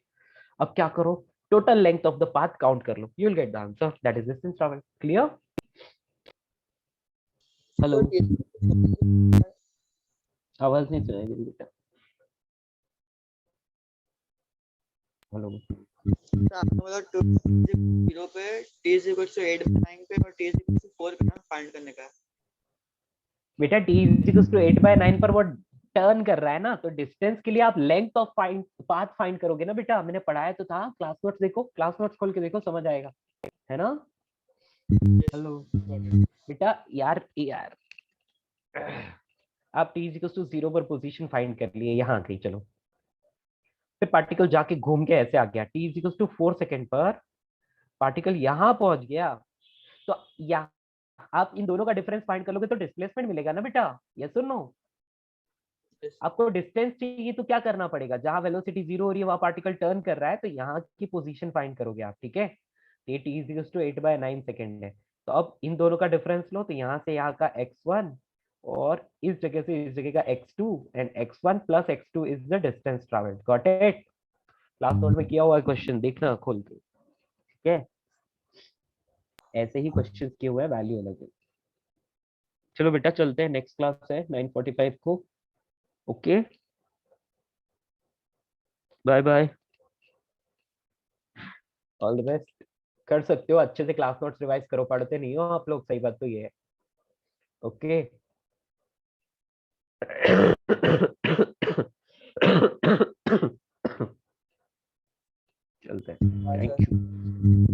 अब क्या करो, total length of the path count कर लो, you will get the answer, that is distance travel. Clear. Hello, आवाज नहीं सुनाई दे रही बेटा। हेलो, मतलब 0 पे t इज इक्वल टू 8/9 पे और t इज इक्वल टू 4 पे फाइंड करने का है। बेटा t इज इक्वल टू 8/9 पर वो टर्न कर रहा है ना, तो डिस्टेंस के लिए आप लेंथ ऑफ पाथ फाइंड करोगे ना बेटा, मैंने पढ़ाया तो था, क्लास नोट्स देखो, क्लास नोट्स खोल के देखो, समझ आएगा, है ना। हेलो बेटा, यार यार आप t इज इक्वल टू 0 पर पोजीशन फाइंड कर लिए, यहाँ गई, चलो फिर पार्टिकल जाके घूम के ऐसे आ गया, t is equal to 4 second पर पार्टिकल यहाँ पहुंच गया, तो यहाँ आप इन दोनों का डिफरेंस फाइंड कर लोगे तो डिस्प्लेसमेंट मिलेगा ना बेटा, यस और नो। आपको डिस्टेंस चाहिए तो क्या करना पड़ेगा, जहां वेलोसिटी 0 हो रही है वहां पार्टिकल टर्न कर रहा है, तो यहाँ की पोजीशन फाइंड करोगे आप, ठीक है। ये t is equal to 8/9 second है, तो अब इन दोनों का डिफरेंस लो, तो यहाँ से यहाँ का x1 और इस जगह से इस जगह का x2, and x1 plus x2 is the distance travelled, got it. Class note में किया हुआ है क्वेश्चन, देखना खोल के, ठीक है। ऐसे ही क्वेश्चन किए हुए हैं, वैल्यू अलग है। चलो बेटा चलते हैं, नेक्स्ट क्लास है 9:45 को। Okay, bye bye, all the best. कर सकते हो अच्छे से, क्लास नोट्स रिवाइज करो, पढ़ते नहीं हो आप लोग, सही बात तो ये है। ओके चलते हैं, थैंक यू।